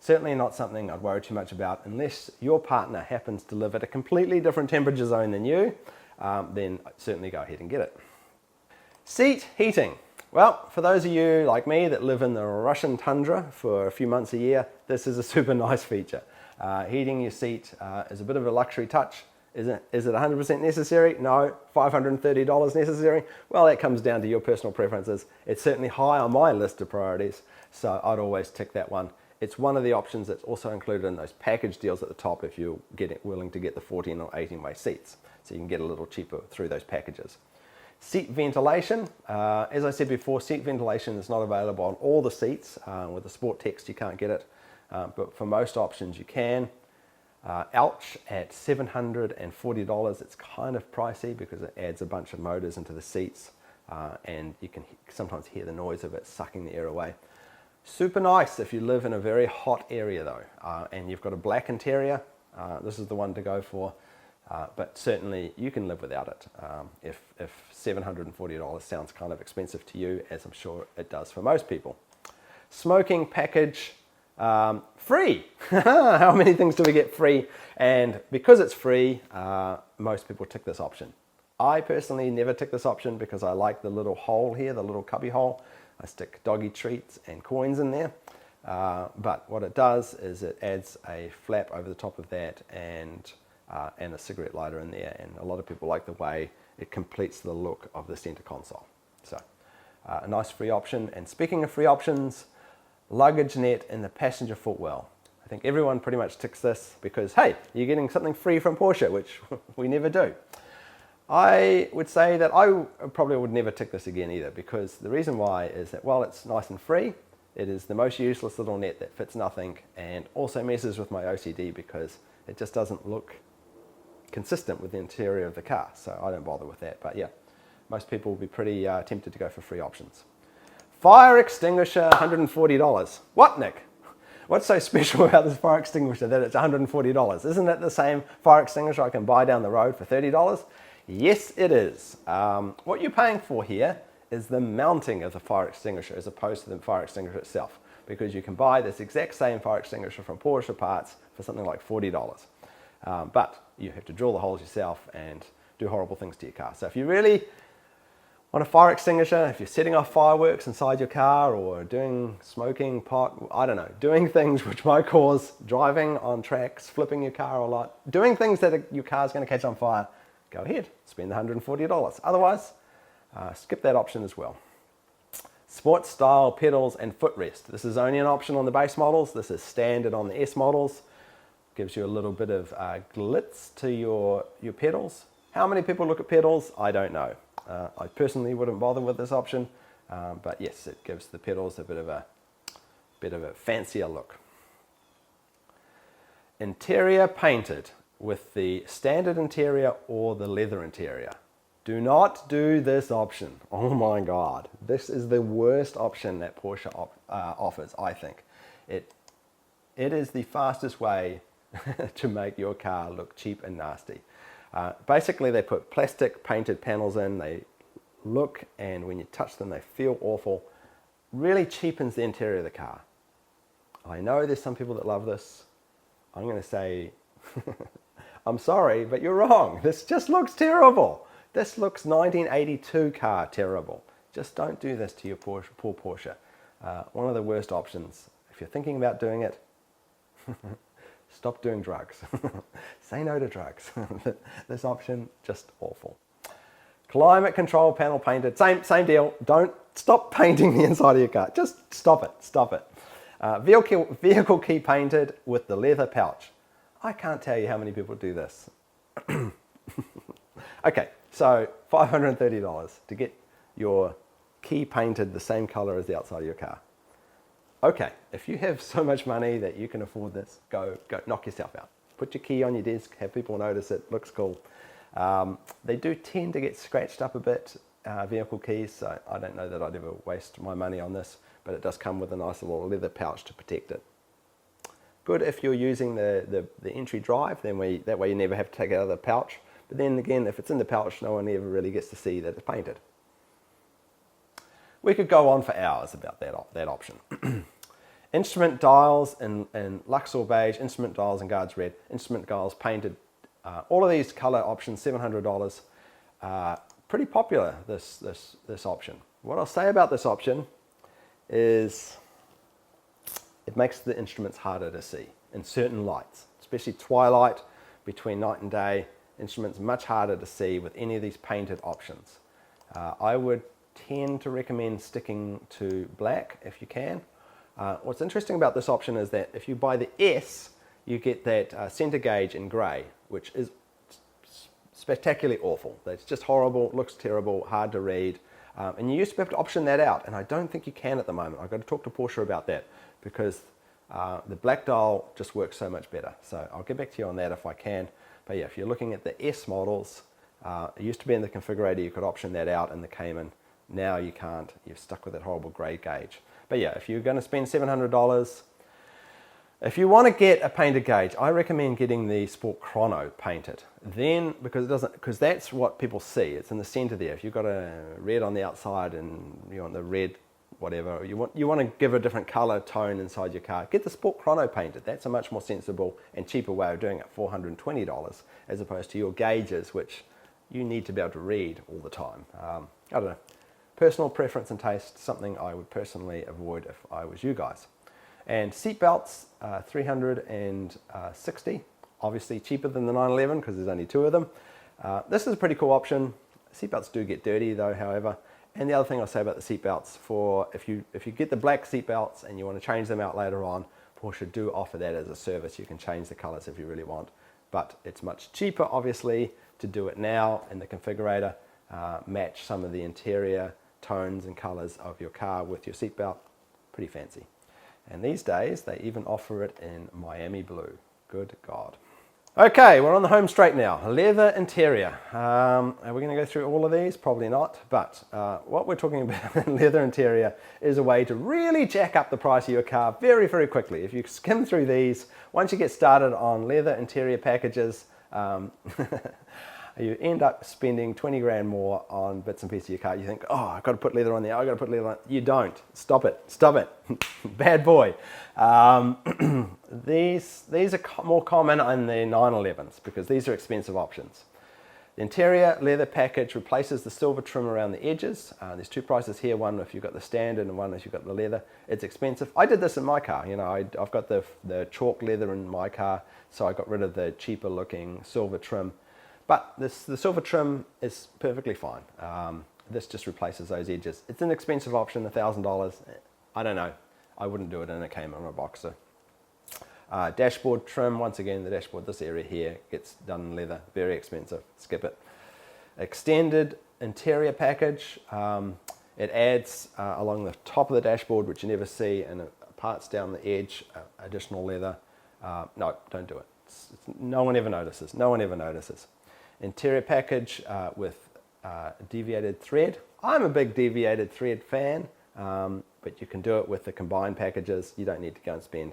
Certainly not something I'd worry too much about unless your partner happens to live at a completely different temperature zone than you, then certainly go ahead and get it. Seat heating. Well, for those of you like me that live in the Russian tundra for a few months a year, this is a super nice feature. Heating your seat is a bit of a luxury touch. Is it 100% necessary? No. $530 necessary? Well, that comes down to your personal preferences. It's certainly high on my list of priorities, so I'd always tick that one. It's one of the options that's also included in those package deals at the top if you're willing to get the 14 or 18-way seats, so you can get a little cheaper through those packages. Seat ventilation. As I said before, seat ventilation is not available on all the seats. With the Sport text, you can't get it. But for most options, you can. Ouch, at $740, it's kind of pricey because it adds a bunch of motors into the seats, and you can sometimes hear the noise of it sucking the air away. Super nice if you live in a very hot area though, and you've got a black interior. This is the one to go for. But certainly you can live without it if $740 sounds kind of expensive to you, as I'm sure it does for most people. Smoking package, free. How many things do we get free? And because it's free, most people tick this option. I personally never tick this option because I like the little hole here, the little cubby hole. I stick doggy treats and coins in there. But what it does is it adds a flap over the top of that and a cigarette lighter in there, and a lot of people like the way it completes the look of the center console. So a nice free option. And speaking of free options, luggage net in the passenger footwell. I think everyone pretty much ticks this because, hey, you're getting something free from Porsche, which we never do. I would say that I probably would never tick this again either, because the reason why is that while it's nice and free, it is the most useless little net that fits nothing and also messes with my OCD because it just doesn't look consistent with the interior of the car, so I don't bother with that. But yeah, most people will be pretty tempted to go for free options. Fire extinguisher, $140. What, Nick? What's so special about this fire extinguisher that it's $140? Isn't it the same fire extinguisher I can buy down the road for $30? Yes, it is. What you're paying for here is the mounting of the fire extinguisher as opposed to the fire extinguisher itself. because you can buy this exact same fire extinguisher from Porsche parts for something like $40. But you have to drill the holes yourself and do horrible things to your car. So if you really want a fire extinguisher, if you're setting off fireworks inside your car or doing smoking pot, I don't know, doing things which might cause driving on tracks, flipping your car a lot, doing things that your car's going to catch on fire, go ahead, spend $140. Otherwise, skip that option as well. Sport style pedals and footrest. This is only an option on the base models. This is standard on the S models. Gives you a little bit of glitz to your pedals. How many people look at pedals? I don't know. I personally wouldn't bother with this option, but yes, it gives the pedals a bit of a fancier look. Interior painted with the standard interior or the leather interior. Do not do this option. Oh my God, this is the worst option that Porsche offers, I think. It is the fastest way to make your car look cheap and nasty. Basically, they put plastic painted panels in, they look, and when you touch them, they feel awful. Really cheapens the interior of the car. I know there's some people that love this. I'm going to say, I'm sorry, but you're wrong. This just looks terrible. This looks 1982 car terrible. Just don't do this to your poor Porsche. One of the worst options. If you're thinking about doing it, stop doing drugs. Say no to drugs. This option, just awful. Climate control panel painted, same deal. Don't stop painting the inside of your car. Just stop it. Vehicle key painted with the leather pouch. I can't tell you how many people do this. Okay, so $530 to get your key painted the same color as the outside of your car. Okay, if you have so much money that you can afford this, go knock yourself out. Put your key on your desk, have people notice it, looks cool. They do tend to get scratched up a bit, vehicle keys, so I don't know that I'd ever waste my money on this, but it does come with a nice little leather pouch to protect it. Good if you're using the entry drive, then that way you never have to take it out of the pouch. But then again, if it's in the pouch, no one ever really gets to see that it's painted. We could go on for hours about that option. Instrument dials in Luxor beige, instrument dials in Guards red, instrument dials painted. All of these color options, $700. Pretty popular, this option. What I'll say about this option is it makes the instruments harder to see in certain lights, especially twilight, between night and day. Instruments much harder to see with any of these painted options. I would tend to recommend sticking to black if you can. What's interesting about this option is that if you buy the S, you get that center gauge in grey, which is spectacularly awful. That's just horrible, looks terrible, hard to read. And you used to be able to option that out, and I don't think you can at the moment. I've got to talk to Porsche about that because the black dial just works so much better. So I'll get back to you on that if I can. But yeah, if you're looking at the S models, it used to be in the configurator, you could option that out in the Cayman. Now you can't, you're stuck with that horrible grey gauge. But yeah, if you're going to spend $700, if you want to get a painted gauge, I recommend getting the Sport Chrono painted. Then, because that's what people see, it's in the center there. If you've got a red on the outside and you want the red, whatever, you want to give a different color tone inside your car, get the Sport Chrono painted. That's a much more sensible and cheaper way of doing it, $420, as opposed to your gauges, which you need to be able to read all the time. I don't know. Personal preference and taste, something I would personally avoid if I was you guys. And seat belts, $360, obviously cheaper than the 911 because there's only 2 of them. This is a pretty cool option. Seat belts do get dirty though, however. And the other thing I'll say about the seat belts, for if you get the black seat belts and you want to change them out later on, Porsche do offer that as a service. You can change the colors if you really want, but it's much cheaper, obviously, to do it now in the configurator. Match some of the interior tones and colors of your car with your seatbelt. Pretty fancy. And these days they even offer it in Miami blue. Good God. Okay, we're on the home straight now. Leather interior. Are we going to go through all of these? Probably not, but what we're talking about in leather interior is a way to really jack up the price of your car very, very quickly. If you skim through these, once you get started on leather interior packages, you end up spending 20 grand more on bits and pieces of your car. You think, oh, I've got to put leather on there, I've got to put leather on. You don't. Stop it. Bad boy. These are more common in the 911s because these are expensive options. The interior leather package replaces the silver trim around the edges. There's two prices here, one if you've got the standard and one if you've got the leather. It's expensive. I did this in my car. You know, I've got the chalk leather in my car, so I got rid of the cheaper looking silver trim. But the silver trim is perfectly fine. This just replaces those edges. It's an expensive option, $1,000. I don't know. I wouldn't do it in a Cayman or a Boxster. Dashboard trim, once again, the dashboard, this area here gets done in leather, very expensive, skip it. Extended interior package, it adds along the top of the dashboard, which you never see, and parts down the edge, additional leather. No, don't do it. No one ever notices, Interior package with deviated thread. I'm a big deviated thread fan, but you can do it with the combined packages. You don't need to go and spend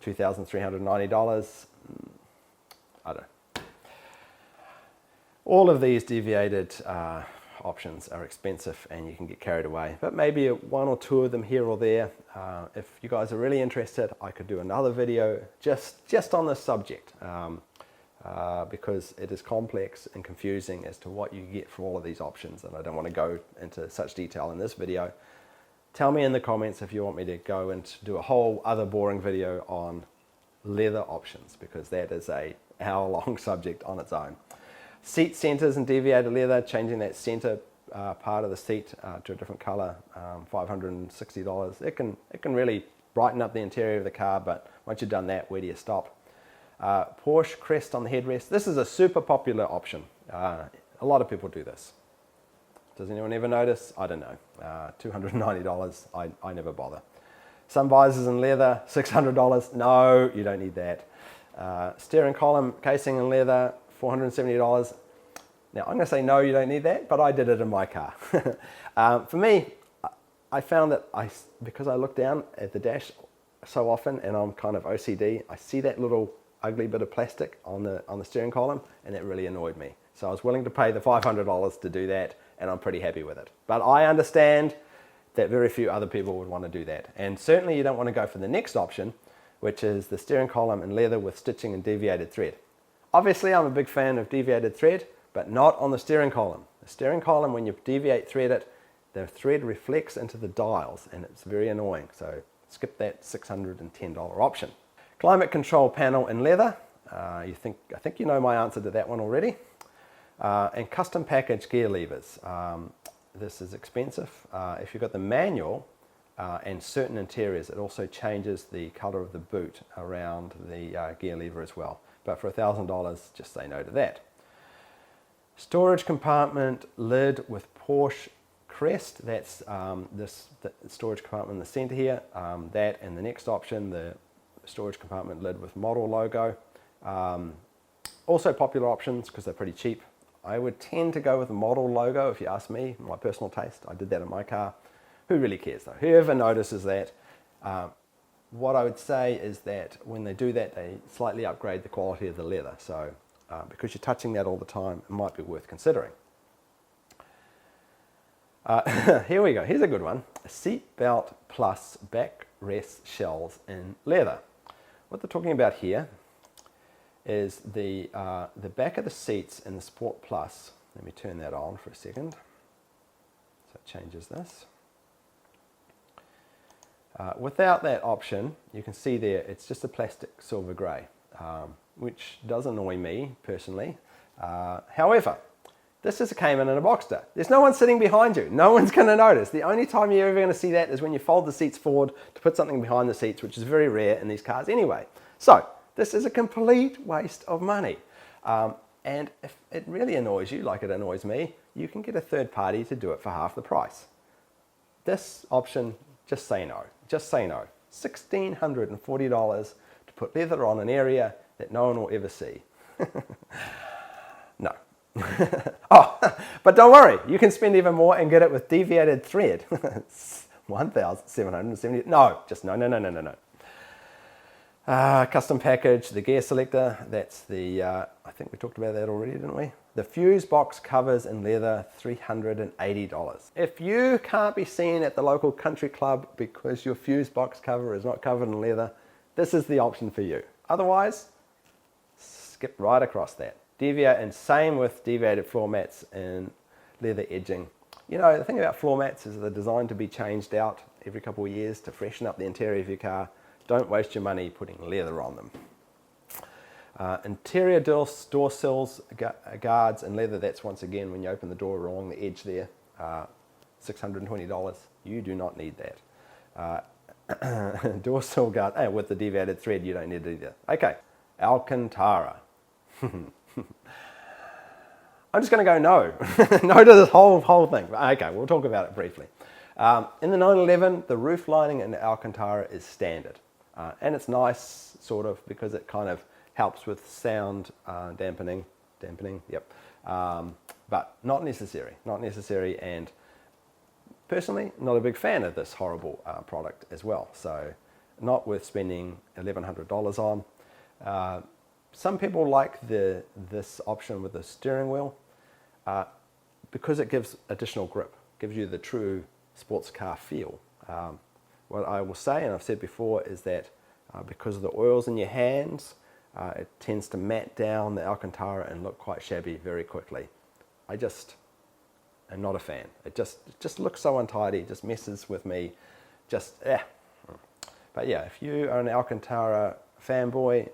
$2,390. I don't know. All of these deviated options are expensive and you can get carried away, but maybe one or two of them here or there. If you guys are really interested, I could do another video just on this subject because it is complex and confusing as to what you get for all of these options, and I don't want to go into such detail in this video. Tell me in the comments if you want me to go and do a whole other boring video on leather options, because that is a hour-long subject on its own. Seat centers and deviated leather, changing that center part of the seat to a different color, $560. It can really brighten up the interior of the car, but once you've done that, where do you stop? Porsche crest on the headrest. This is a super popular option. A lot of people do this. Does anyone ever notice? I don't know. $290, I never bother. Some visors in leather, $600. No, you don't need that. Steering column casing in leather, $470. Now, I'm going to say no, you don't need that, but I did it in my car. For me, I found that because I look down at the dash so often, and I'm kind of OCD, I see that little ugly bit of plastic on the steering column, and that really annoyed me. So I was willing to pay the $500 to do that, and I'm pretty happy with it. But I understand that very few other people would want to do that. And certainly you don't want to go for the next option, which is the steering column in leather with stitching and deviated thread. Obviously, I'm a big fan of deviated thread, but not on the steering column. The steering column, when you deviate thread it, the thread reflects into the dials, and it's very annoying. So skip that $610 option. Climate control panel in leather. I think you know my answer to that one already. And custom package gear levers. This is expensive. If you've got the manual and certain interiors, it also changes the color of the boot around the gear lever as well. But for $1,000, just say no to that. Storage compartment lid with Porsche crest. That's the storage compartment in the center here. That and the next option, the storage compartment lid with model logo. Also popular options because they're pretty cheap. I would tend to go with the model logo if you ask me, my personal taste. I did that in my car. Who really cares though? Whoever notices that. What I would say is that when they do that, they slightly upgrade the quality of the leather. So because you're touching that all the time, it might be worth considering. Here we go. Here's a good one. Seat belt plus backrest shells in leather. What they're talking about here is the back of the seats in the Sport Plus. Let me turn that on for a second. So it changes this. Without that option, you can see there, it's just a plastic silver grey, which does annoy me personally. However, this is a Cayman and a Boxster. There's no one sitting behind you. No one's going to notice. The only time you're ever going to see that is when you fold the seats forward to put something behind the seats, which is very rare in these cars anyway. So this is a complete waste of money. And if it really annoys you, like it annoys me, you can get a third party to do it for half the price. This option, just say no. Just say no. $1,640 to put leather on an area that no one will ever see. No. Oh, but don't worry, you can spend even more and get it with deviated thread. $1,770. No, just no. Custom package, the gear selector, that's the, I think we talked about that already, didn't we? The fuse box covers in leather, $380. If you can't be seen at the local country club because your fuse box cover is not covered in leather, this is the option for you. Otherwise, skip right across that. And same with deviated floor mats and leather edging. You know, the thing about floor mats is they're designed to be changed out every couple of years to freshen up the interior of your car. Don't waste your money putting leather on them. Interior door sills, guards and leather, that's once again when you open the door along the edge there, $620. You do not need that. Door sill guard, with the deviated thread, you don't need it either. Okay, Alcantara. I'm just going to go no. No to this whole thing. Okay, we'll talk about it briefly. In the 911, the roof lining in Alcantara is standard. And it's nice, sort of, because it kind of helps with sound dampening, yep. But not necessary, and personally, not a big fan of this horrible product as well. So not worth spending $1,100 on. Some people like this option with the steering wheel because it gives additional grip, gives you the true sports car feel. What I will say, and I've said before, is that because of the oils in your hands, it tends to mat down the Alcantara and look quite shabby very quickly. I just am not a fan. It just looks so untidy, it just messes with me. But yeah, if you are an Alcantara fanboy,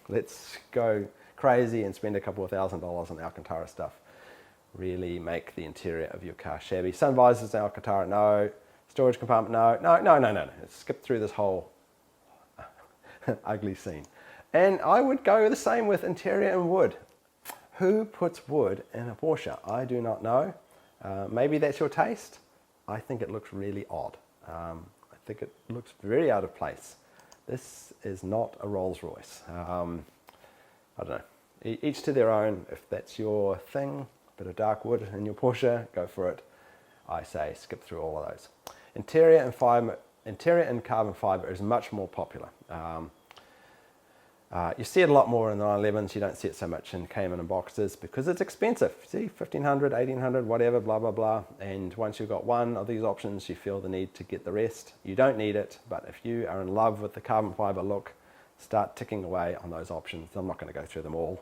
let's go crazy and spend a couple of $1,000s on Alcantara stuff. Really make the interior of your car shabby. Sun visors in Alcantara, no. Storage compartment, no. Skip through this whole ugly scene. And I would go the same with interior and wood. Who puts wood in a Porsche? I do not know. Maybe that's your taste. I think it looks really odd. I think it looks very out of place. This is not a Rolls Royce. I don't know. Each to their own. If that's your thing, a bit of dark wood in your Porsche, go for it. I say skip through all of those. Interior and carbon fiber is much more popular. You see it a lot more in the 911s. You don't see it so much in Cayman and Boxsters because it's expensive. See, $1,500, $1,800, whatever, blah, blah, blah. And once you've got one of these options, you feel the need to get the rest. You don't need it, but if you are in love with the carbon fiber look, start ticking away on those options. I'm not going to go through them all.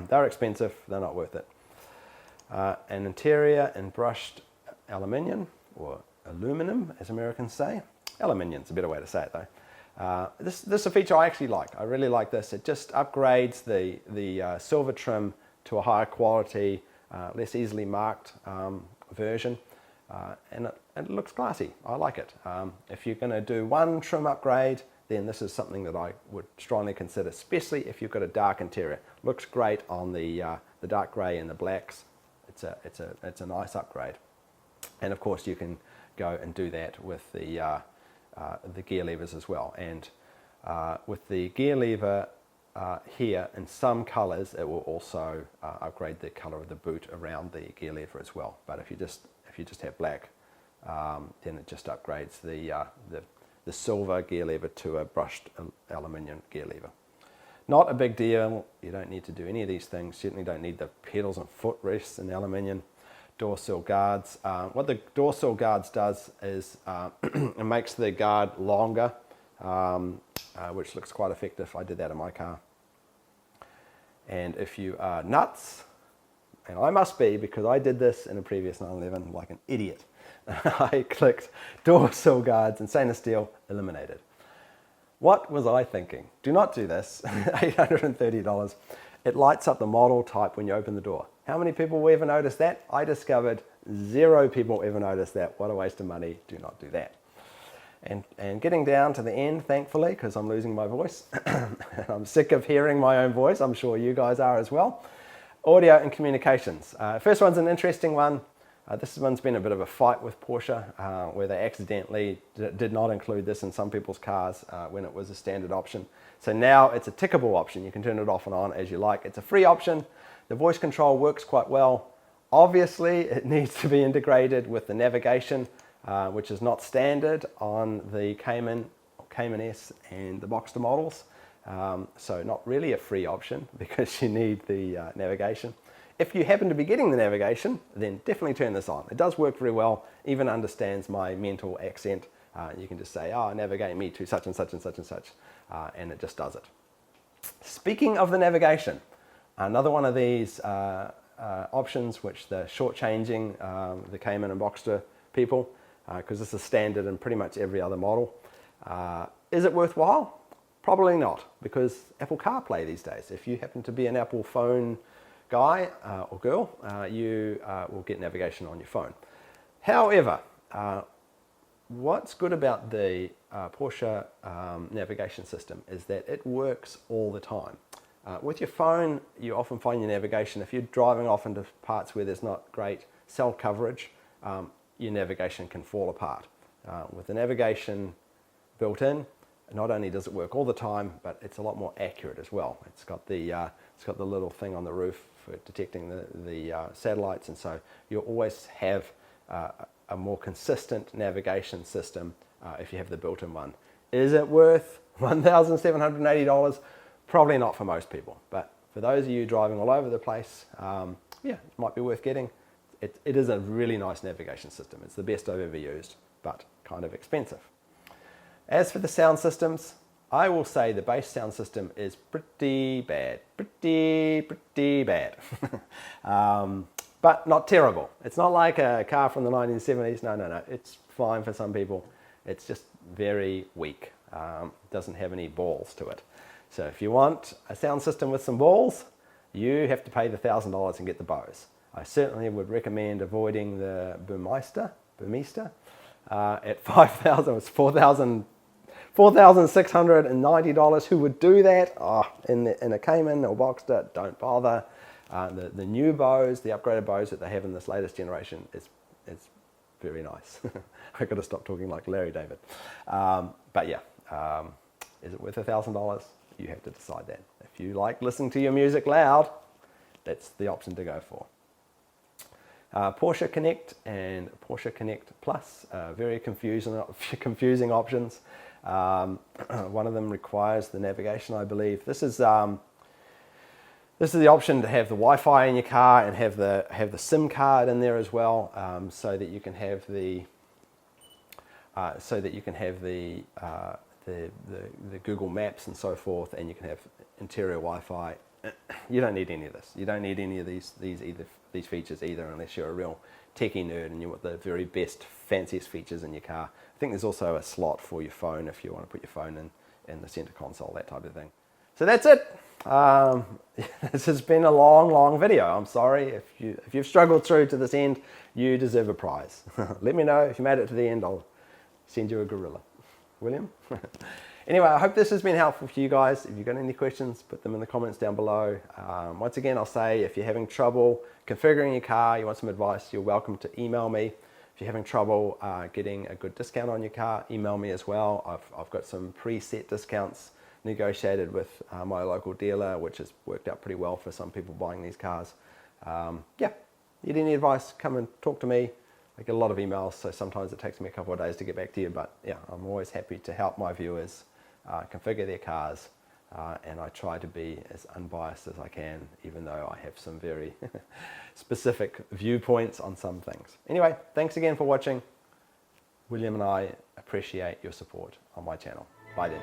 They're expensive. They're not worth it. An interior in brushed aluminium, or aluminum, as Americans say. Aluminium's a better way to say it, though. This is a feature I actually like. I really like this. It just upgrades the silver trim to a higher quality, less easily marked version, and it looks classy. I like it. If you're going to do one trim upgrade, then this is something that I would strongly consider, especially if you've got a dark interior. Looks great on the dark grey and the blacks. It's a nice upgrade, and of course you can go and do that with the gear levers as well. And with the gear lever here, in some colors, it will also upgrade the color of the boot around the gear lever as well. But if you just have black, then it just upgrades the silver gear lever to a brushed aluminium gear lever. Not a big deal. You don't need to do any of these things. Certainly don't need the pedals and footrests in aluminium. Door sill guards. What the door sill guards does is it makes the guard longer, which looks quite effective. I did that in my car. And if you are nuts, and I must be because I did this in a previous 911 like an idiot, I clicked door sill guards and stainless steel eliminated. What was I thinking? Do not do this. $830. It lights up the model type when you open the door. How many people will ever notice that? I discovered 0 people ever notice that. What a waste of money. Do not do that. And getting down to the end, thankfully, because I'm losing my voice. I'm sick of hearing my own voice. I'm sure you guys are as well. Audio and communications. First one's an interesting one. This one's been a bit of a fight with Porsche, where they accidentally did not include this in some people's cars when it was a standard option. So now it's a tickable option. You can turn it off and on as you like. It's a free option. The voice control works quite well. Obviously, it needs to be integrated with the navigation, which is not standard on the Cayman Cayman S and the Boxster models. So not really a free option because you need the navigation. If you happen to be getting the navigation, then definitely turn this on. It does work very well, even understands my mental accent. You can just say, oh, navigate me to such and such and such and such, and it just does it. Speaking of the navigation, another one of these options which they're shortchanging the Cayman and Boxster people, because this is standard in pretty much every other model. Is it worthwhile? Probably not, because Apple CarPlay these days, if you happen to be an Apple phone guy or girl, you will get navigation on your phone. However, what's good about the Porsche navigation system is that it works all the time. With your phone, you often find your navigation, if you're driving off into parts where there's not great cell coverage, your navigation can fall apart. With the navigation built in, not only does it work all the time, but it's a lot more accurate as well. It's got the little thing on the roof for detecting the satellites, and so you'll always have a more consistent navigation system if you have the built-in one. Is it worth $1,780? Probably not for most people, but for those of you driving all over the place, yeah, it might be worth getting. It is a really nice navigation system. It's the best I've ever used, but kind of expensive. As for the sound systems, I will say the bass sound system is pretty bad, pretty bad. But not terrible. It's not like a car from the 1970s. No. It's fine for some people. It's just very weak. Doesn't have any balls to it. So if you want a sound system with some balls, you have to pay the $1,000 and get the Bose. I certainly would recommend avoiding the Burmeister at $5,000. It's $4,690. Who would do that? Oh, in a Cayman or Boxster, don't bother. The new Bose, the upgraded Bose that they have in this latest generation is very nice. I've got to stop talking like Larry David. But yeah, is it worth $1,000? You have to decide that. If you like listening to your music loud, that's the option to go for. Porsche Connect and Porsche Connect Plus, very confusing options. One of them requires the navigation, I believe. This is the option to have the Wi-Fi in your car and have the SIM card in there as well, so that you can have the Google Maps and so forth, and you can have interior Wi-Fi. You don't need any of this. You don't need any of these features either, unless you're a real techie nerd and you want the very best, fanciest features in your car. I think there's also a slot for your phone if you want to put your phone in the center console, that type of thing. So that's it. This has been a long video. I'm sorry if you've struggled through to this end. You deserve a prize. Let me know if you made it to the end. I'll send you a gorilla. William? Anyway, I hope this has been helpful for you guys. If you've got any questions, put them in the comments down below. Once again, I'll say if you're having trouble configuring your car, you want some advice, you're welcome to email me. If you're having trouble getting a good discount on your car, email me as well. I've got some preset discounts negotiated with my local dealer, which has worked out pretty well for some people buying these cars. Yeah, need any advice, come and talk to me. I get a lot of emails, so sometimes it takes me a couple of days to get back to you, but yeah, I'm always happy to help my viewers configure their cars, and I try to be as unbiased as I can, even though I have some very specific viewpoints on some things. Anyway, thanks again for watching. William and I appreciate your support on my channel. Bye then.